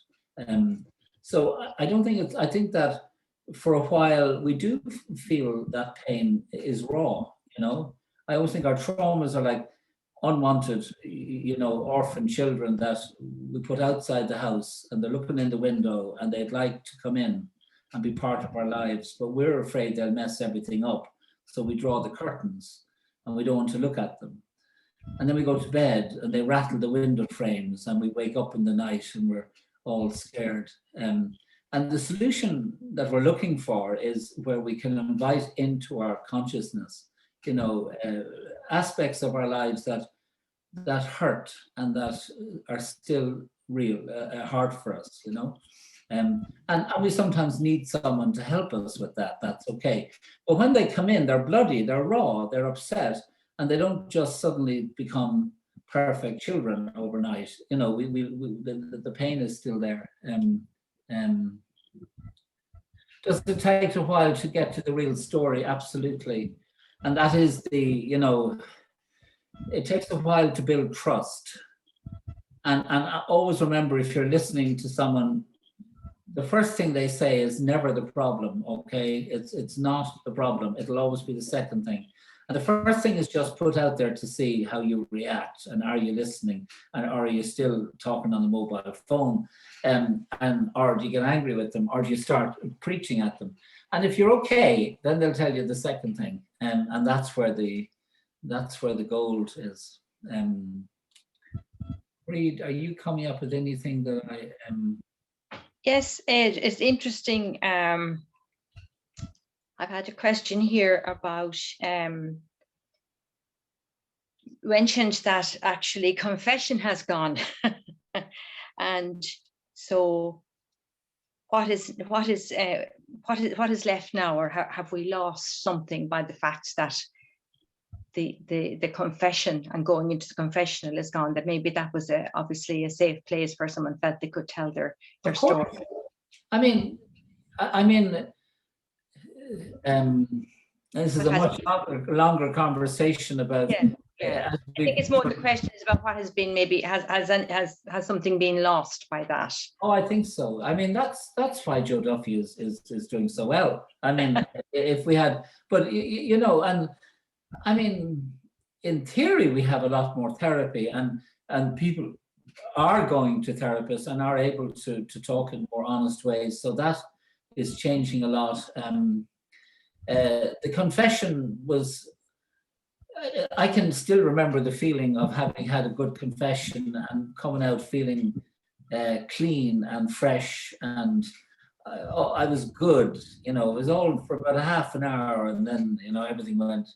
So I don't think I think that for a while we do feel that pain is raw. I always think our traumas are like unwanted, orphan children that we put outside the house, and they're looking in the window and they'd like to come in and be part of our lives, but we're afraid they'll mess everything up. So we draw the curtains and we don't want to look at them. And then we go to bed and they rattle the window frames and we wake up in the night and we're all scared. And the solution that we're looking for is where we can invite into our consciousness, aspects of our lives that hurt and that are still real, hard for us, and we sometimes need someone to help us with that. That's okay. But when they come in, they're bloody, they're raw, they're upset, and they don't just suddenly become perfect children overnight. The pain is still there. Does it take a while to get to the real story? Absolutely. And that is it takes a while to build trust. And I always remember, if you're listening to someone, the first thing they say is never the problem, okay? It's not the problem. It'll always be the second thing. And the first thing is just put out there to see how you react, and are you listening, and are you still talking on the mobile phone, or do you get angry with them, or do you start preaching at them? And if you're okay, then they'll tell you the second thing, and that's where the gold is. Reid, are you coming up with anything that I am? Yes, Ed, it's interesting. I've had a question here about mentioned that actually confession has gone, and so what is left now, or have we lost something by the fact that the confession and going into the confessional is gone? That maybe that was obviously a safe place where someone felt they could tell their story. I mean, this is a much longer conversation about Yeah. as I think it's more the question is about what has been, maybe has something been lost by that. Oh, I think so. I mean, that's why Joe Duffy is doing so well. I mean, if we had, but you know, and I mean, in theory, we have a lot more therapy, and people are going to therapists and are able to talk in more honest ways. So that is changing a lot. The confession was. I can still remember the feeling of having had a good confession and coming out feeling clean and fresh, and I was good. You know, it was all for about a half an hour, and then everything went.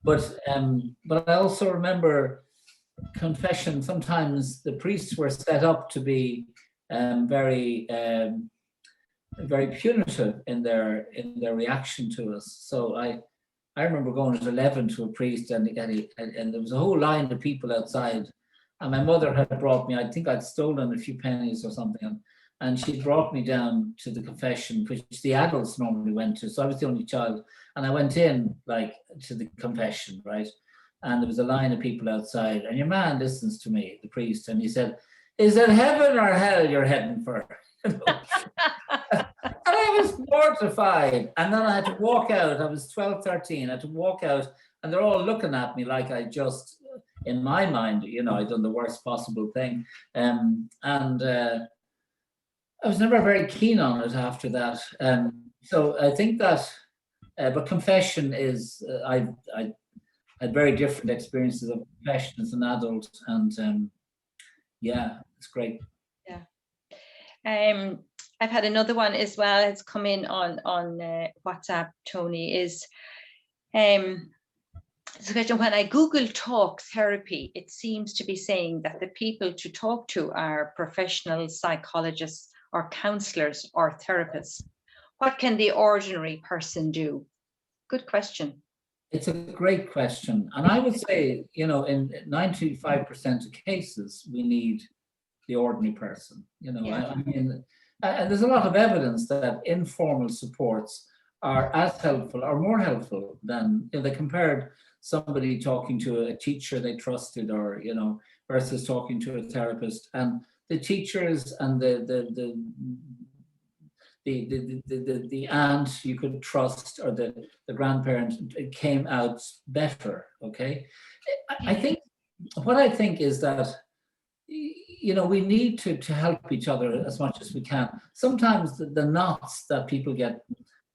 But I also remember confession. Sometimes the priests were set up to be very punitive in their reaction to us. So I remember going at 11 to a priest, and there was a whole line of people outside. And my mother had brought me, I think I'd stolen a few pennies or something, and she brought me down to the confession, which the adults normally went to. So I was the only child. And I went in, like, to the confession, right? And there was a line of people outside. And your man listens to me, the priest, and he said, "Is it heaven or hell you're heading for?" And I was mortified. And then I had to walk out. I was 12, 13. I had to walk out, and they're all looking at me like I just, in my mind, I'd done the worst possible thing. I was never very keen on it after that. So I think that, but confession is, I had very different experiences of confession as an adult. And yeah, it's great. Yeah. I've had another one as well. It's come in on WhatsApp, Tony, is it's a question. When I Google talk therapy, it seems to be saying that the people to talk to are professional psychologists or counselors or therapists. What can the ordinary person do? Good question. It's a great question. And I would say, in 95% of cases, we need the ordinary person. Yeah. I mean, and there's a lot of evidence that informal supports are as helpful or more helpful than, they compared somebody talking to a teacher they trusted, or, versus talking to a therapist. And the teachers and the aunt you could trust, or the grandparent, came out better. Okay. I think is that, we need to help each other as much as we can. Sometimes the knots that people get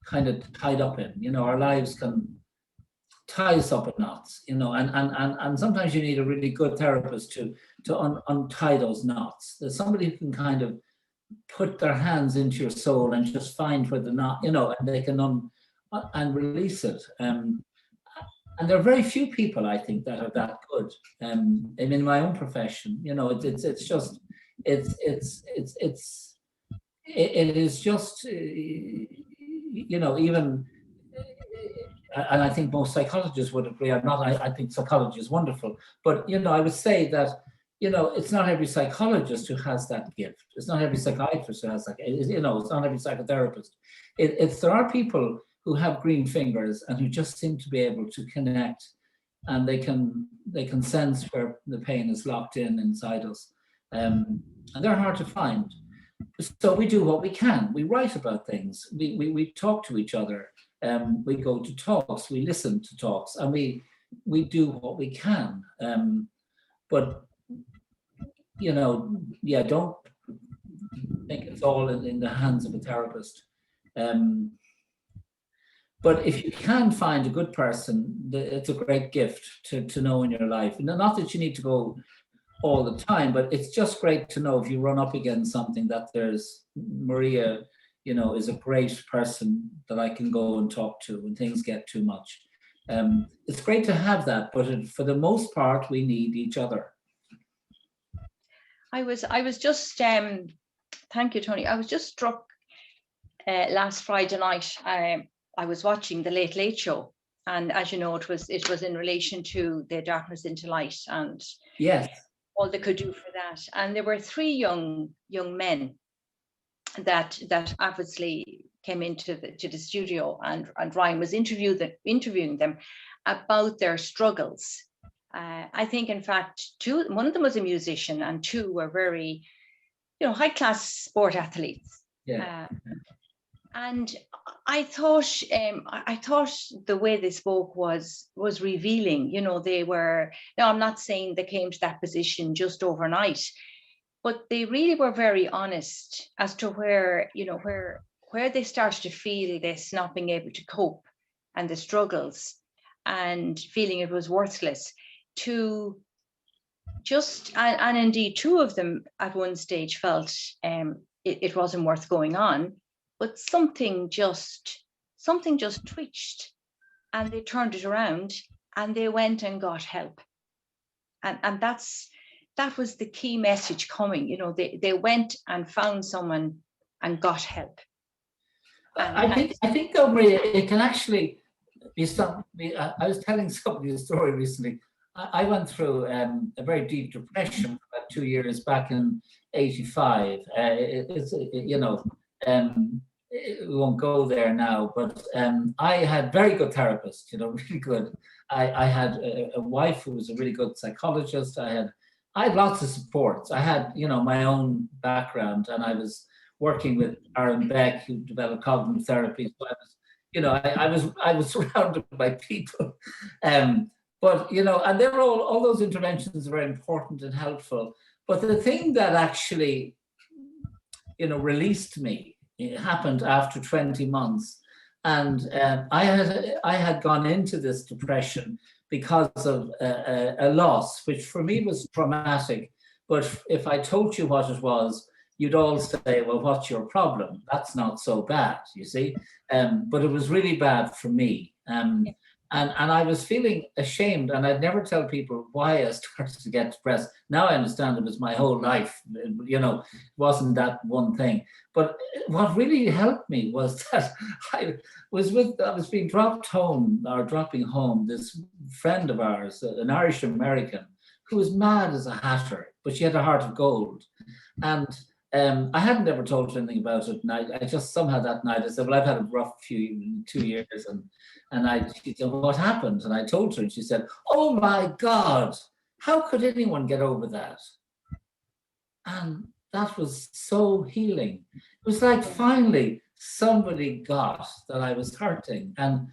kind of tied up in, our lives can tie us up in knots, and sometimes you need a really good therapist to untie those knots. There's somebody who can kind of put their hands into your soul and just find where the knot, and they can and release it. And there are very few people, I think, that are that good. In my own profession, it's just, it is just, even, and I think most psychologists would agree. I think psychology is wonderful, but I would say that, it's not every psychologist who has that gift. It's not every psychiatrist who has that. It's not every psychotherapist. There are people who have green fingers and who just seem to be able to connect, and they can sense where the pain is locked inside us, and they're hard to find. So we do what we can. We write about things. We talk to each other. We go to talks. We listen to talks, and we do what we can. But don't think it's all in the hands of a therapist. But if you can find a good person, it's a great gift to know in your life. Not that you need to go all the time, but it's just great to know if you run up against something that there's Maria, is a great person that I can go and talk to when things get too much. It's great to have that, but for the most part, we need each other. I was just, thank you, Tony. I was just struck last Friday night. I was watching the Late Late Show, and as you know, it was in relation to the Darkness into Light, and yes, all they could do for that. And there were three young men that obviously came into the studio, and Ryan was interviewing them about their struggles I think, in fact, one of them was a musician, and two were very, high-class sport athletes. Yeah. And I thought the way they spoke was revealing. They were. Now, I'm not saying they came to that position just overnight, but they really were very honest as to where they started to feel this not being able to cope, and the struggles, and feeling it was worthless. To just and indeed, two of them at one stage felt it wasn't worth going on, but something just twitched, and they turned it around, and they went and got help. And that was the key message coming. They went and found someone and got help. I think though, Maria, it can actually be something. I was telling somebody a story recently. I went through a very deep depression about 2 years back in '85. We won't go there now, but I had very good therapists, really good. I had a wife who was a really good psychologist. I had lots of supports. I had, my own background, and I was working with Aaron Beck, who developed cognitive therapy. So I was surrounded by people. But, and they were all those interventions are very important and helpful. But the thing that actually, released me, it happened after 20 months. And I had gone into this depression because of a loss, which for me was traumatic. But if I told you what it was, you'd all say, well, what's your problem? That's not so bad, you see. But it was really bad for me. And I was feeling ashamed, and I'd never tell people why I started to get depressed. Now I understand it was my whole life, it wasn't that one thing. But what really helped me was that I was being dropping home, this friend of ours, an Irish American, who was mad as a hatter, but she had a heart of gold. And I hadn't ever told her anything about it, and I just somehow that night I said, well, I've had a rough 2 years, and she said, well, what happened? And I told her, and she said, oh my God, how could anyone get over that? And that was so healing. It was like finally somebody got that I was hurting, and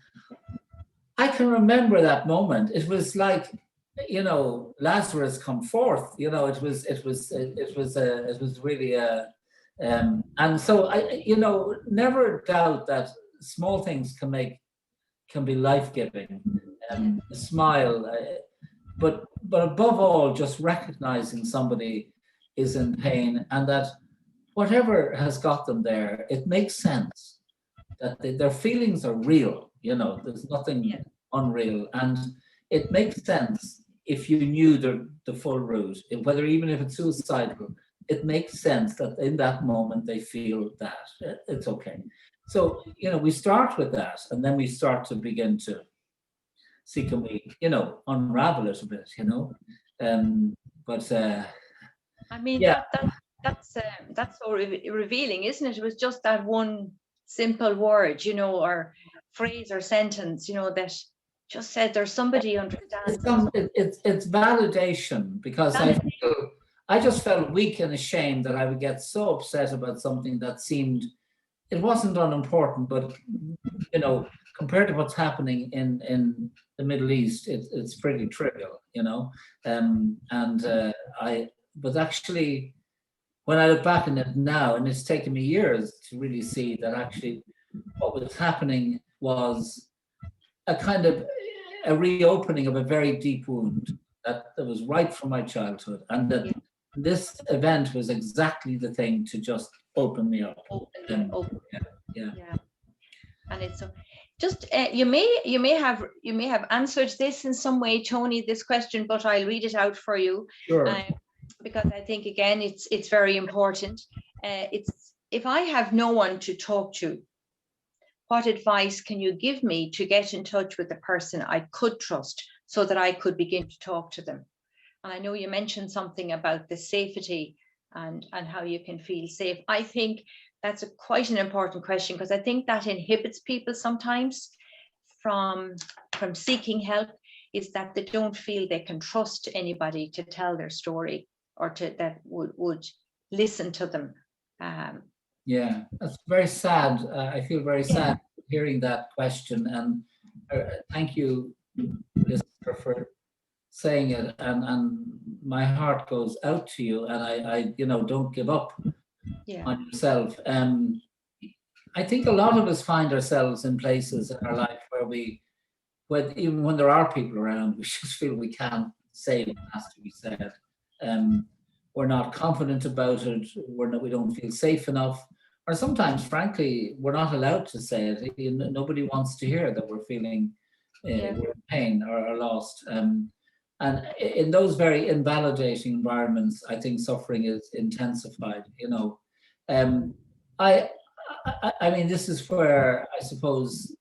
I can remember that moment. It was like, Lazarus come forth. It was really and so I, never doubt that small things can be life-giving. A smile, but above all, just recognizing somebody is in pain, and that whatever has got them there, it makes sense that their feelings are real. There's nothing unreal, and it makes sense if you knew the full route, whether even if it's suicidal. It makes sense that in that moment they feel that it's okay. So, we start with that, and then we start to begin to see, can we, unravel it a bit, but I mean, that's so revealing, isn't it? It was just that one simple word, or phrase or sentence, that just said there's somebody understands. It's validation, because I just felt weak and ashamed that I would get so upset about something that seemed, it wasn't unimportant, but compared to what's happening in the Middle East, it's pretty trivial, but actually, when I look back on it now, and it's taken me years to really see that actually what was happening was a kind of a reopening of a very deep wound that was right from my childhood, and that this event was exactly the thing to just open me up. Yeah. And it's just you may have answered this in some way, Tony, this question, but I'll read it out for you. Sure. Because I think, again, it's very important. It's, if I have no one to talk to, what advice can you give me to get in touch with the person I could trust so that I could begin to talk to them? And I know you mentioned something about the safety and how you can feel safe. I think that's quite an important question, because I think that inhibits people sometimes from seeking help. is that they don't feel they can trust anybody to tell their story or that would listen to them. Yeah, that's very sad. I feel very sad hearing that question, and thank you, listener, for saying it. And my heart goes out to you, and I don't give up on yourself. I think a lot of us find ourselves in places in our life where even when there are people around, we just feel we can't say what has to be said. We're not confident about it. We don't feel safe enough, or sometimes, frankly, we're not allowed to say it. Nobody wants to hear that we're feeling we're in pain or lost. And in those very invalidating environments, I think suffering is intensified. I mean, this is where I suppose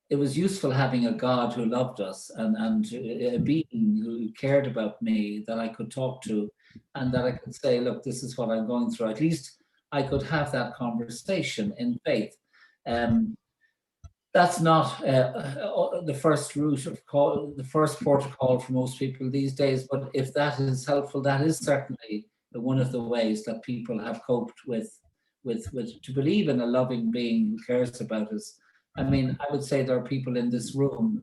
it was useful having a God who loved us and a being who cared about me that I could talk to, and that I could say, look, this is what I'm going through. At least I could have that conversation in faith. That's not the first route of call, the first port of call for most people these days. But if that is helpful, that is certainly one of the ways that people have coped with to believe in a loving being who cares about us. I mean, I would say there are people in this room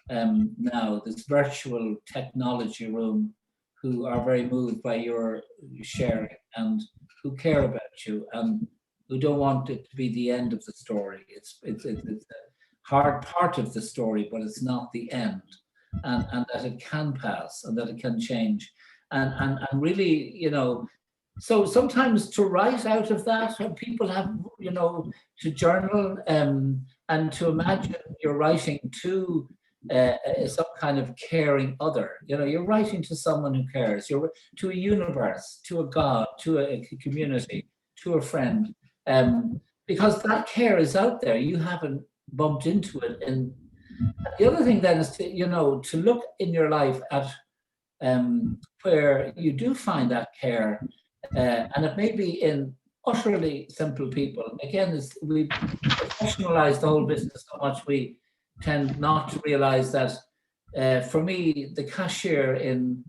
now, this virtual technology room, who are very moved by your sharing and who care about you and who don't want it to be the end of the story. It's a hard part of the story, but it's not the end, and that it can pass and that it can change, and really, so sometimes to write out of that, people have, to journal and to imagine you're writing to some kind of caring other. You're writing to someone who cares. You're to a universe, to a God, to a community, to a friend, because that care is out there. You haven't bumped into it. And the other thing then is to look in your life at where you do find that care, and it may be in utterly simple people. Again, we professionalize the whole business so much we tend not to realize that. For me, the cashier in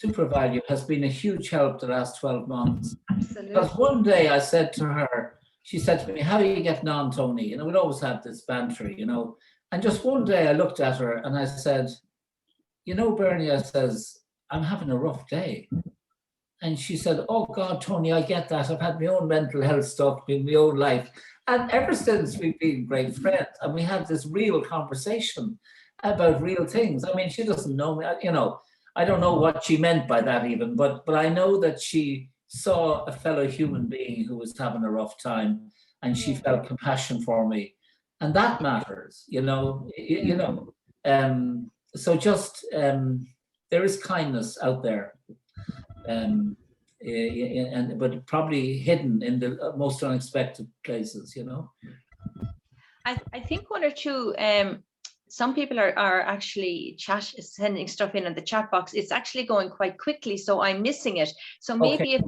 SuperValue has been a huge help the last 12 months. Absolutely. Because one day I said to her, she said to me, "How are you getting on, Tony?" We'd always have this banter, And just one day I looked at her and I said, Bernie, I says, "I'm having a rough day." And she said, "Oh God, Tony, I get that. I've had my own mental health stuff in my own life." And ever since, we've been great friends, and we had this real conversation about real things. I mean, she doesn't know me, I don't know what she meant by that even, but I know that she saw a fellow human being who was having a rough time, and she felt compassion for me, and that matters, So just there is kindness out there, but probably hidden in the most unexpected places, I think one or two. Some people are actually sending stuff in the chat box. It's actually going quite quickly, so I'm missing it. So maybe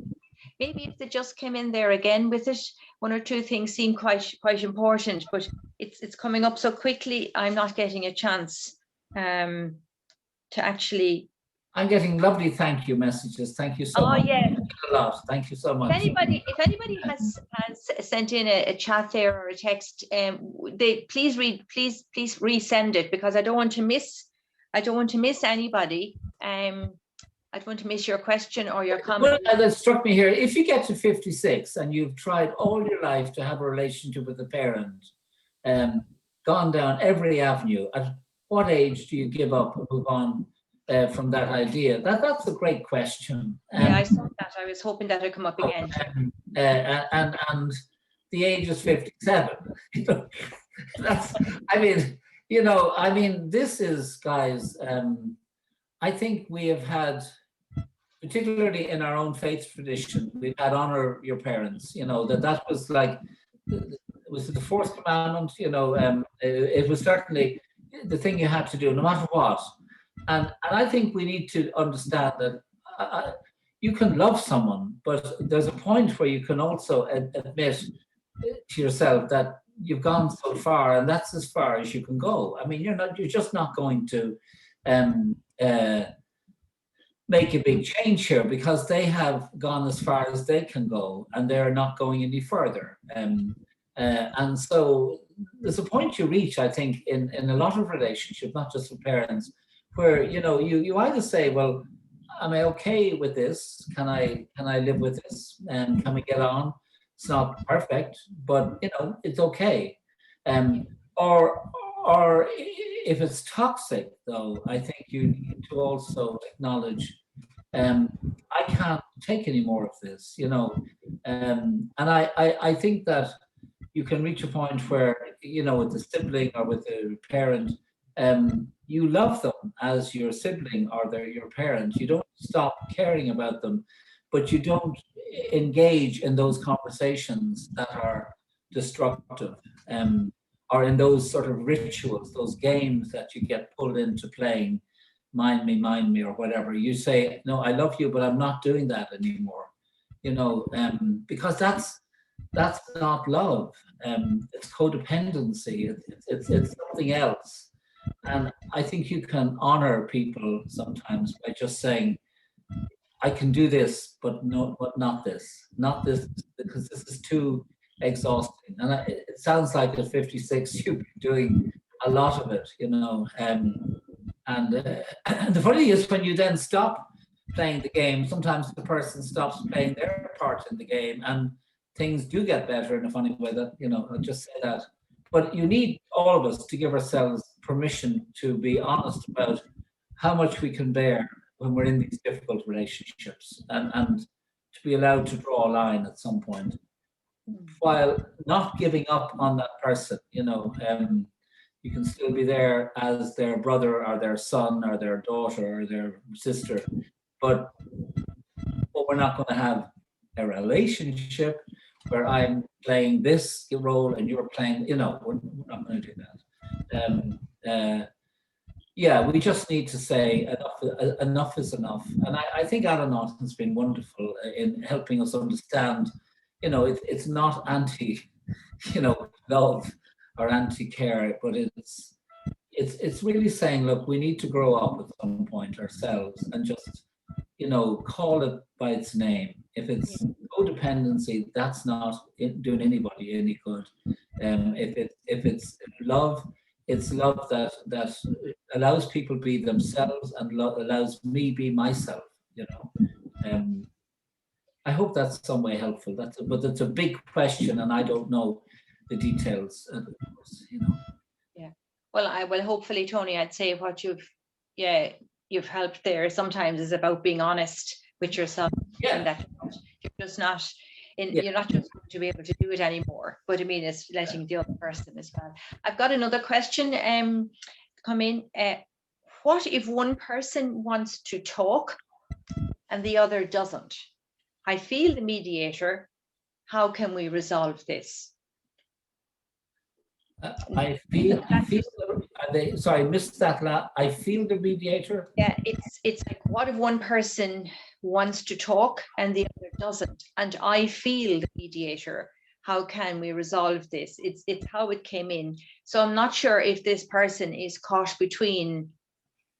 if they just came in there again with it, one or two things seem quite important, but it's coming up so quickly. I'm not getting a chance to actually. I'm getting lovely thank you messages. Thank you so much. Oh yeah, a lot. Thank you so much. If anybody has sent in a chat there or a text, please resend it, because I don't want to miss anybody. I don't want to miss your question or your comment. Well, that struck me here. If you get to 56 and you've tried all your life to have a relationship with a parent, gone down every avenue, at what age do you give up and move on from that idea? That's a great question. Yeah, I saw that. I was hoping that would come up again. And the age is 57. That's. I mean, this is, guys. I think we have had, particularly in our own faith tradition, we've had honor your parents. That was like, was it the fourth commandment? It was certainly the thing you had to do, no matter what. And I think we need to understand that you can love someone, but there's a point where you can also admit to yourself that you've gone so far, and that's as far as you can go. I mean, you're just not going to make a big change here, because they have gone as far as they can go, and they're not going any further. And so there's a point you reach, I think, in a lot of relationships, not just with parents, where you either say, well, am I okay with this? Can I live with this? And can we get on? It's not perfect, but it's okay. Or if it's toxic, though, I think you need to also acknowledge, I can't take any more of this, and I think that you can reach a point where, with the sibling or with the parent, you love them as your sibling or they're your parent. You don't stop caring about them, but you don't engage in those conversations that are destructive, or in those sort of rituals, those games that you get pulled into playing, mind me, or whatever. You say, no, I love you, but I'm not doing that anymore, because that's not love. It's codependency. It's something else. And I think you can honor people sometimes by just saying, I can do this, but not this, because this is too exhausting. And it sounds like at 56, you've been doing a lot of it, and the funny thing is, when you then stop playing the game, sometimes the person stops playing their part in the game, and things do get better in a funny way. That I'll just say that. But you need all of us to give ourselves permission to be honest about how much we can bear when we're in these difficult relationships, and to be allowed to draw a line at some point, while not giving up on that person. You can still be there as their brother or their son or their daughter or their sister, but we're not going to have a relationship where I'm playing this role and you're playing, we're not going to do that. We just need to say enough is enough. And I think Al-Anon has been wonderful in helping us understand, it's not anti, love or anti-care, but it's really saying, look, we need to grow up at some point ourselves and just, call it by its name. If it's codependency, that's not doing anybody any good. If it's love, it's love that allows people to be themselves and allows me be myself. I hope that's some way helpful. But it's a big question, and I don't know the details, of course. Yeah. Well, hopefully, Tony, I'd say what you've helped there sometimes is about being honest with yourself. Yeah. And that you're just not you're not just going to be able to do it anymore, but I mean, it's letting the other person as well. I've got another question come in. What if one person wants to talk and the other doesn't? I feel the mediator. How can we resolve this? I feel. Sorry, I missed that. I feel the mediator. Yeah, it's like, what if one person wants to talk and the other doesn't, and I feel the mediator? How can we resolve this? It's how it came in. So I'm not sure if this person is caught between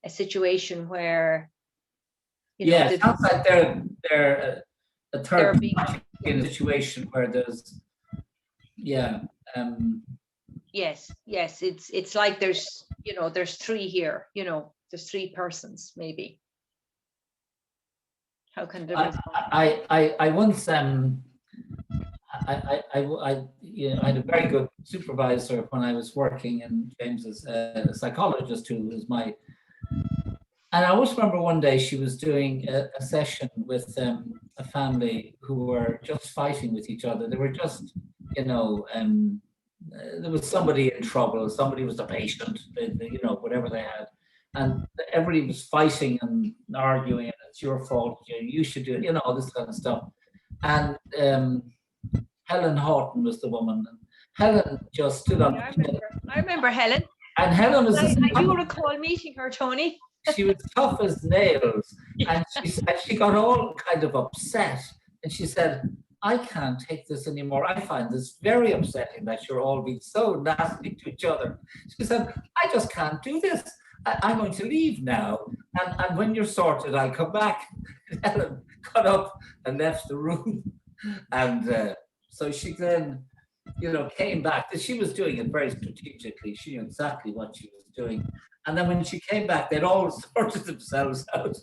a situation where it sounds like they're a third party in a situation where there's Yes, it's like there's three here, there's three persons maybe. How can they I once I had a very good supervisor when I was working in James as a psychologist who was and I always remember one day she was doing a session with a family who were just fighting with each other. They were just, there was somebody in trouble, somebody was the patient, whatever they had. And everybody was fighting and arguing, and it's your fault, you should do it, all this kind of stuff. And Helen Horton was the woman. And Helen just stood on. I remember Helen. And Helen was. I do recall meeting her, Tony. She was tough as nails, and she got all kind of upset. And she said, I can't take this anymore. I find this very upsetting that you're all being so nasty to each other. She said, I just can't do this. I'm going to leave now. And when you're sorted, I'll come back. Helen got up and left the room. And so she then, came back. She was doing it very strategically. She knew exactly what she was doing. And then when she came back, they'd all sorted themselves out.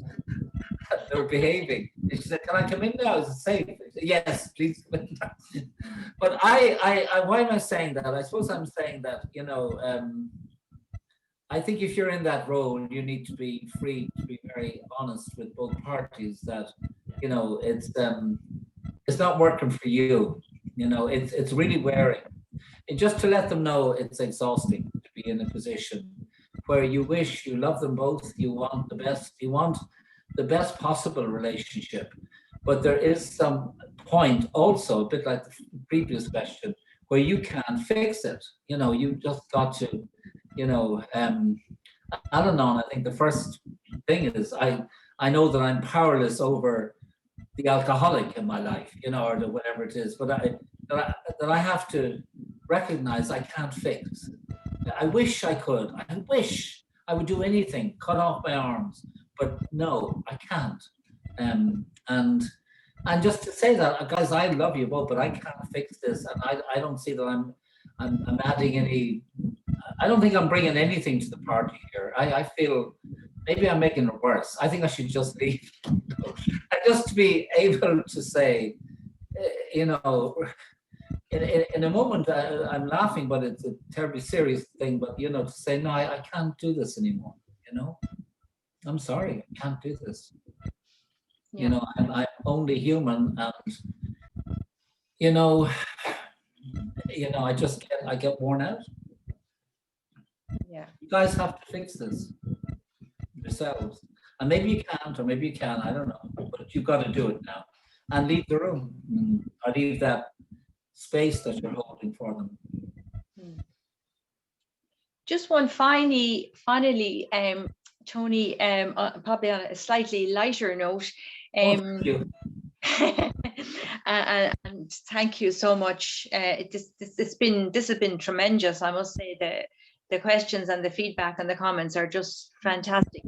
They were behaving. And she said, can I come in now? Is it safe? I said, yes, please come in. But why am I saying that? I suppose I'm saying that, I think if you're in that role, you need to be free to be very honest with both parties that, it's not working for you. It's really wearing. And just to let them know it's exhausting to be in a position where you wish you love them both, you want the best possible relationship. But there is some point also, a bit like the previous question, where you can't fix it. You just got to, Al-Anon, I think the first thing is I know that I'm powerless over the alcoholic in my life, or whatever it is, but that I have to recognize I can't fix. I wish I could. I wish I would do anything, cut off my arms, but no, I can't. And just to say that, guys, I love you both, but I can't fix this, and I don't see that I'm adding any. I don't think I'm bringing anything to the party here. I feel maybe I'm making it worse. I think I should just leave. And just to be able to say, in a moment, I'm laughing, but it's a terribly serious thing. But to say, no, I can't do this anymore. I'm sorry, I can't do this. Yeah. I'm only human, and I get worn out. Yeah. You guys have to fix this yourselves. And maybe you can't, or maybe you can, I don't know. But you've got to do it now. And leave the room. Or leave that space that you're holding for them. Just one finally, Tony, probably on a slightly lighter note. Thank you. and thank you so much. This has been tremendous. I must say the questions and the feedback and the comments are just fantastic.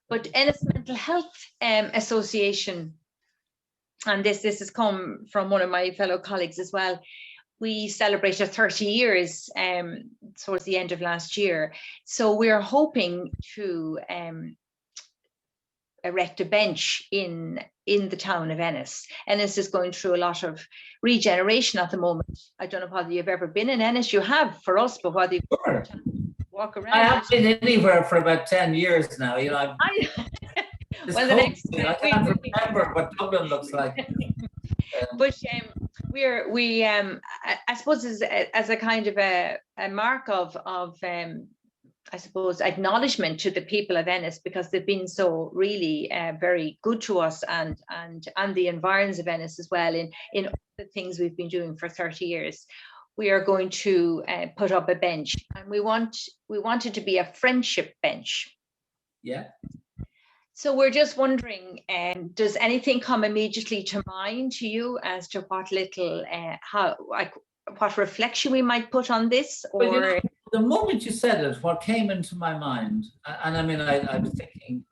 But Ennis Mental Health Association, and this has come from one of my fellow colleagues as well. We celebrated 30 years towards the end of last year. So we're hoping to erect a bench in the town of Ennis. Ennis is going through a lot of regeneration at the moment. I don't know whether you've ever been in Ennis. You have for us, but whether you walk around. I haven't been anywhere for about 10 years now. Well, the next I can't remember what Dublin looks like. But I suppose as a kind of a mark of I suppose acknowledgement to the people of Ennis, because they've been so really very good to us, and the environs of Ennis as well in all the things we've been doing for 30 years. We are going to put up a bench, and we want it to be a friendship bench. Yeah. So we're just wondering, does anything come immediately to mind to you as to what little, what reflection we might put on this? Or well, the moment you said it, what came into my mind, and I mean, I was thinking,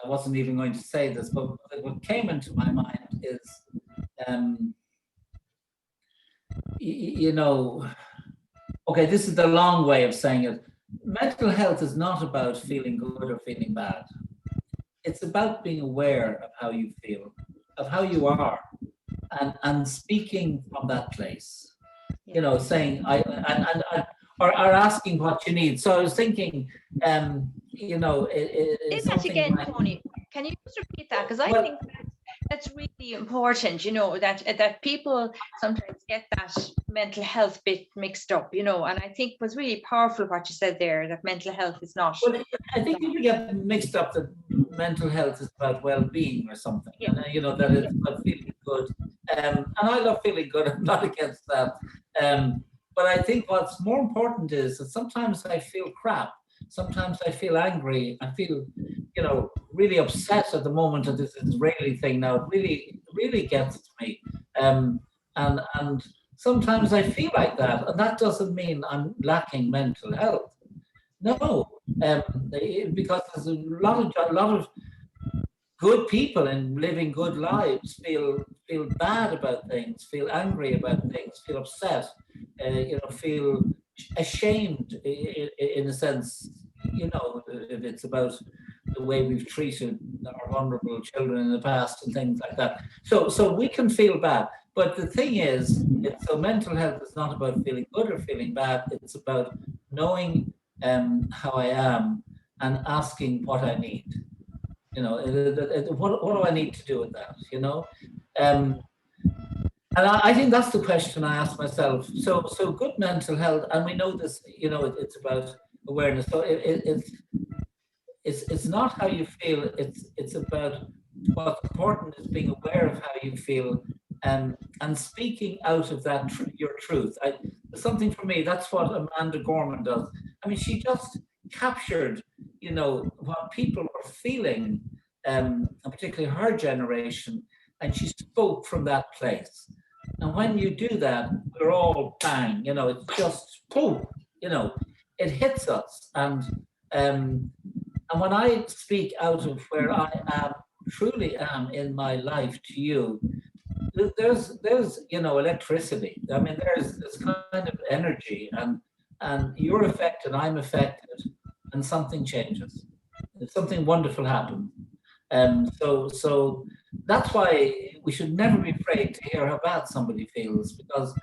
I wasn't even going to say this, but what came into my mind is, okay, this is the long way of saying it. Mental health is not about feeling good or feeling bad. It's about being aware of how you feel, of how you are, and speaking from that place. Saying or asking what you need. So I was thinking, Say that again, Tony. Can you just repeat that? Because I think that's really important, that people sometimes get that mental health bit mixed up, and I think it was really powerful what you said there, that mental health is not. Well, I think people get mixed up that mental health is about well-being or something, and that it's about feeling good. And I love feeling good, I'm not against that. But I think what's more important is that sometimes I feel crap. Sometimes I feel angry. I feel really upset at the moment at this Israeli thing now. It really gets to me. And sometimes I feel like that, and that doesn't mean I'm lacking mental health. No, because there's a lot of good people and living good lives feel bad about things, feel angry about things, feel upset, feel ashamed in a sense, if it's about the way we've treated our vulnerable children in the past and things like that. So we can feel bad. But the thing is, so mental health is not about feeling good or feeling bad. It's about knowing how I am and asking what I need. What do I need to do with that? And I think that's the question I ask myself. So good mental health, and we know this. It's about awareness. So it's not how you feel. It's about what's important is being aware of how you feel, and speaking out of that your truth. Something for me. That's what Amanda Gorman does. I mean, she just captured, what people were feeling, and particularly her generation, and she spoke from that place. And when you do that, we're all bang, it's just boom, it hits us. And when I speak out of where I truly am in my life to you, there's electricity. I mean, there's this kind of energy, and you're affected, I'm affected, and something changes. Something wonderful happens. So that's why we should never be afraid to hear how bad somebody feels, because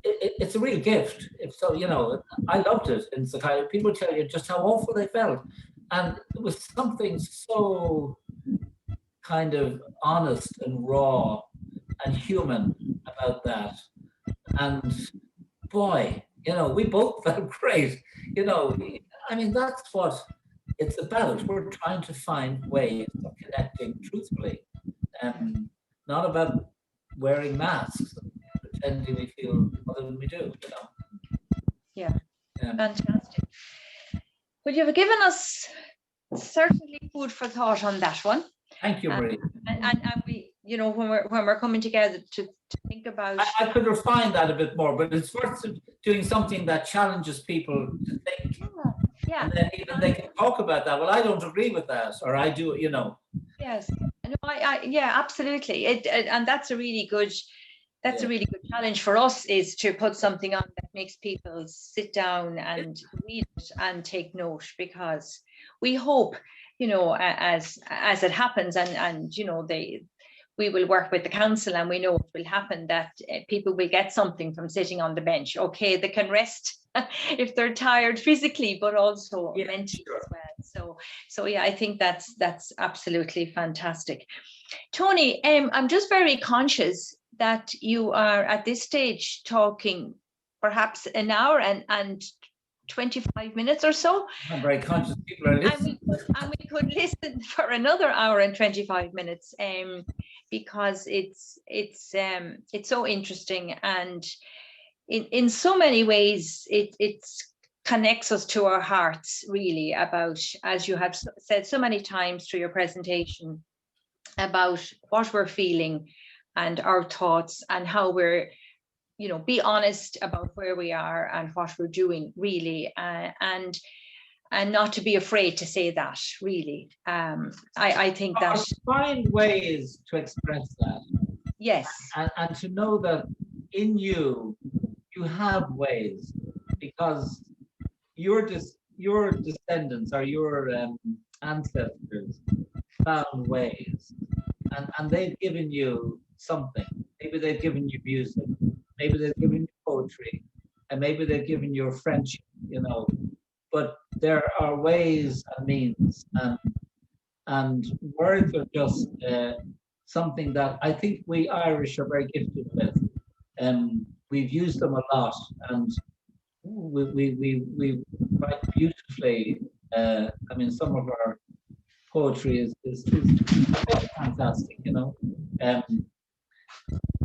it's a real gift. I loved it in psychiatry. People tell you just how awful they felt, and it was something so kind of honest and raw and human about that. And boy, we both felt great. I mean, that's what it's about. We're trying to find ways of connecting truthfully, not about wearing masks and pretending we feel other than we do. Yeah, fantastic. Well, you've given us certainly food for thought on that one. Thank you, Marie. And we, when we're coming together to think about. I could refine that a bit more, but it's worth doing something that challenges people to think. Yeah. And then even they can talk about that. Well, I don't agree with that, or I do, Yes. No, yeah, absolutely. And that's a really good. That's a really good challenge for us, is to put something on that makes people sit down and read it and take note, because we hope, as it happens, and we will work with the council, and we know it will happen, that people will get something from sitting on the bench. Okay, they can rest if they're tired physically, but also mentally as well. So yeah, I think that's absolutely fantastic. Tony, I'm just very conscious that you are at this stage talking perhaps an hour and 25 minutes or so. I'm very conscious people are listening. And we could listen for another hour and 25 minutes, because it's so interesting, and in so many ways it connects us to our hearts, really, about, as you have said so many times through your presentation, about what we're feeling and our thoughts, and how we're, be honest about where we are and what we're doing, really, and not to be afraid to say that, really. I think that find ways to express that. Yes. And to know that in you have ways, because your descendants or your ancestors found ways, and they've given you something. Maybe they've given you music, maybe they've given you poetry, and maybe they've given you friendship, but there are ways and means, and words are just something that I think we Irish are very gifted with. We've used them a lot, and we write beautifully. I mean, some of our poetry is fantastic,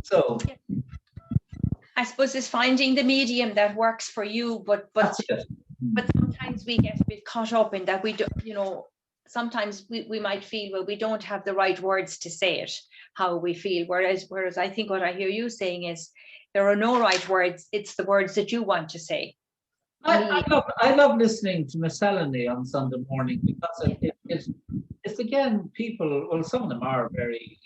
so I suppose it's finding the medium that works for you, but sometimes we get a bit caught up in that we do, sometimes we might feel, well, we don't have the right words to say it, how we feel. Whereas I think what I hear you saying is there are no right words. It's the words that you want to say. I love listening to Miss Eleni on Sunday morning, because it's again, people, well, some of them are very,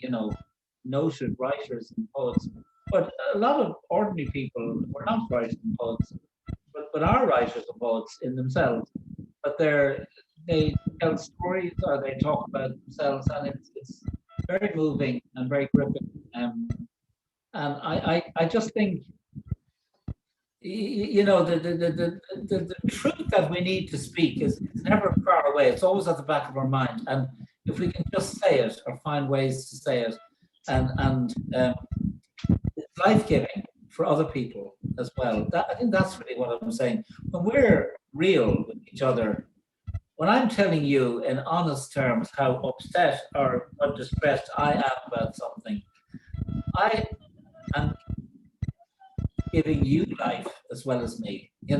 noted writers and poets, but a lot of ordinary people who are not writers and poets, but are writers and poets in themselves. But they tell stories, or they talk about themselves, and it's very moving and very gripping. And I just think, the truth that we need to speak is never far away. It's always at the back of our mind. And if we can just say it, or find ways to say it, and it's life-giving for other people as well. I think that's really what I'm saying. When we're real with each other, when I'm telling you in honest terms how upset or distressed I am about something, I am giving you life as well as me. It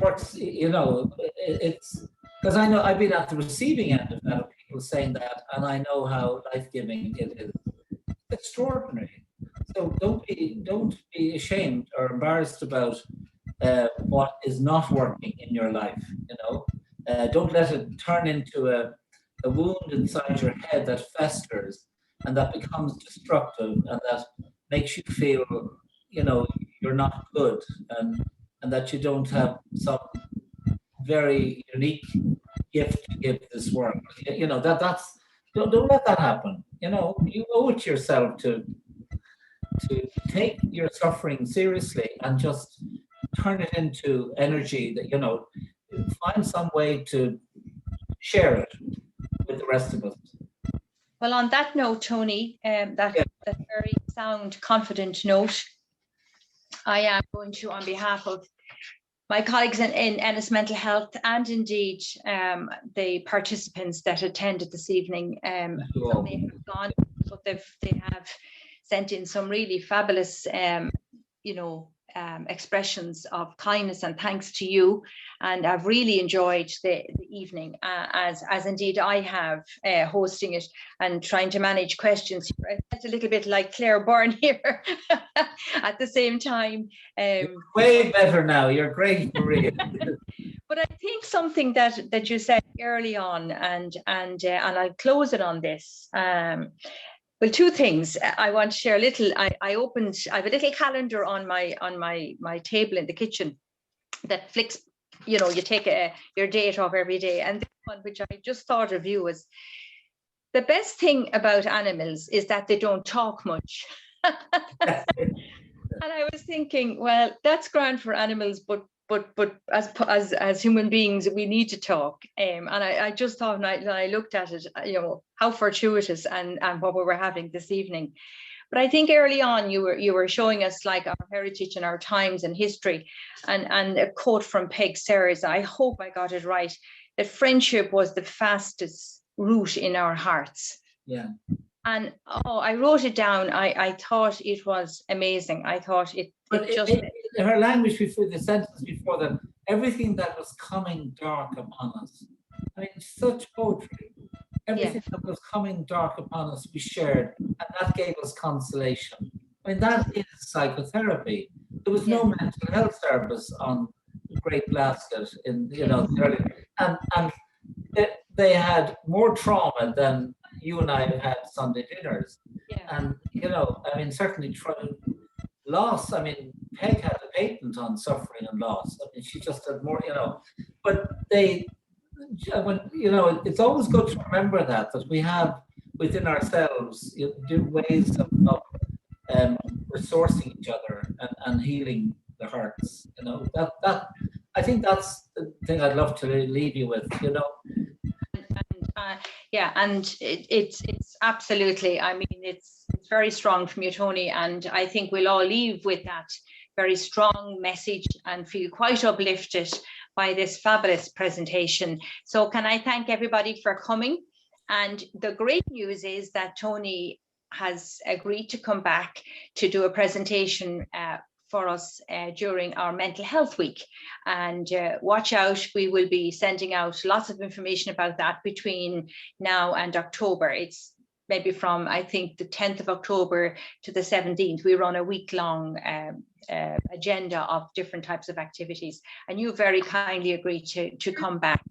works. It's because I know I've been at the receiving end of that, of people saying that, and I know how life-giving it is. It's extraordinary. So don't be ashamed or embarrassed about what is not working in your life. Don't let it turn into a wound inside your head that festers and that becomes destructive and that makes you feel, you're not good, and that you don't have some very unique gift to give this world. That's don't let that happen. You owe it to yourself to take your suffering seriously and just turn it into energy that, find some way to share it with the rest of us. Well, on that note, Tony, that very sound, confident note, I am going to, on behalf of my colleagues in Ennis Mental Health, and indeed the participants that attended this evening, some may have gone, but they have sent in some really fabulous, expressions of kindness and thanks to you, and I've really enjoyed the evening, as indeed I have, hosting it and trying to manage questions. It's a little bit like Claire Byrne here at the same time. Way better now. You're great, Maria. But I think something that you said early on, and I'll close it on this. Well, two things I want to share. I have a little calendar on my table in the kitchen that flicks, you take your date off every day. And this one, which I just thought of you, was the best thing about animals is that they don't talk much. And I was thinking, well, that's grand for animals, but as human beings, we need to talk. And I just thought, when I looked at it, how fortuitous and what we were having this evening. But I think early on you were showing us like our heritage and our times and history, and a quote from Peg Sears, I hope I got it right, that friendship was the fastest route in our hearts. Yeah. And I wrote it down. I thought it was amazing. I thought her language before the sentence before that, everything that was coming dark upon us. I mean, such poetry. Everything that was coming dark upon us, we shared, and that gave us consolation. I mean, that is psychotherapy. There was no mental health service on the Great Blasket in the early, and they had more trauma than you and I have had Sunday dinners. Yeah. And I mean, certainly loss. I mean, Peg had a patent on suffering and loss. I mean, she just had more, but it's always good to remember that we have within ourselves ways of resourcing each other and healing the hurts. That I think that's the thing I'd love to leave you with. And it's absolutely. I mean, it's very strong from you, Tony, and I think we'll all leave with that very strong message and feel quite uplifted by this fabulous presentation. So can I thank everybody for coming? And the great news is that Tony has agreed to come back to do a presentation for us during our mental health week. And watch out, we will be sending out lots of information about that between now and October. It's maybe from, I think, the 10th of October to the 17th. We run a week-long agenda of different types of activities. And you very kindly agreed to come back.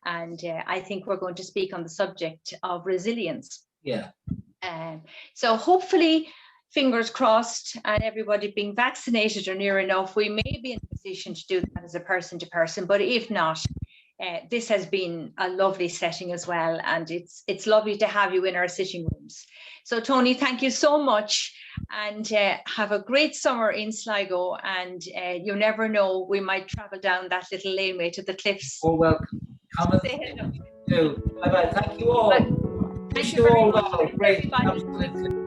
And I think we're going to speak on the subject of resilience. Yeah. So hopefully, fingers crossed, and everybody being vaccinated or near enough, we may be in a position to do that as a person to person. But if not, this has been a lovely setting as well, and it's lovely to have you in our sitting rooms. So Tony, thank you so much, and have a great summer in Sligo. And you never know, we might travel down that little laneway to the cliffs. Oh, welcome. Come and say hello. Bye bye. Thank you all. Thank you very much. Great. Absolutely.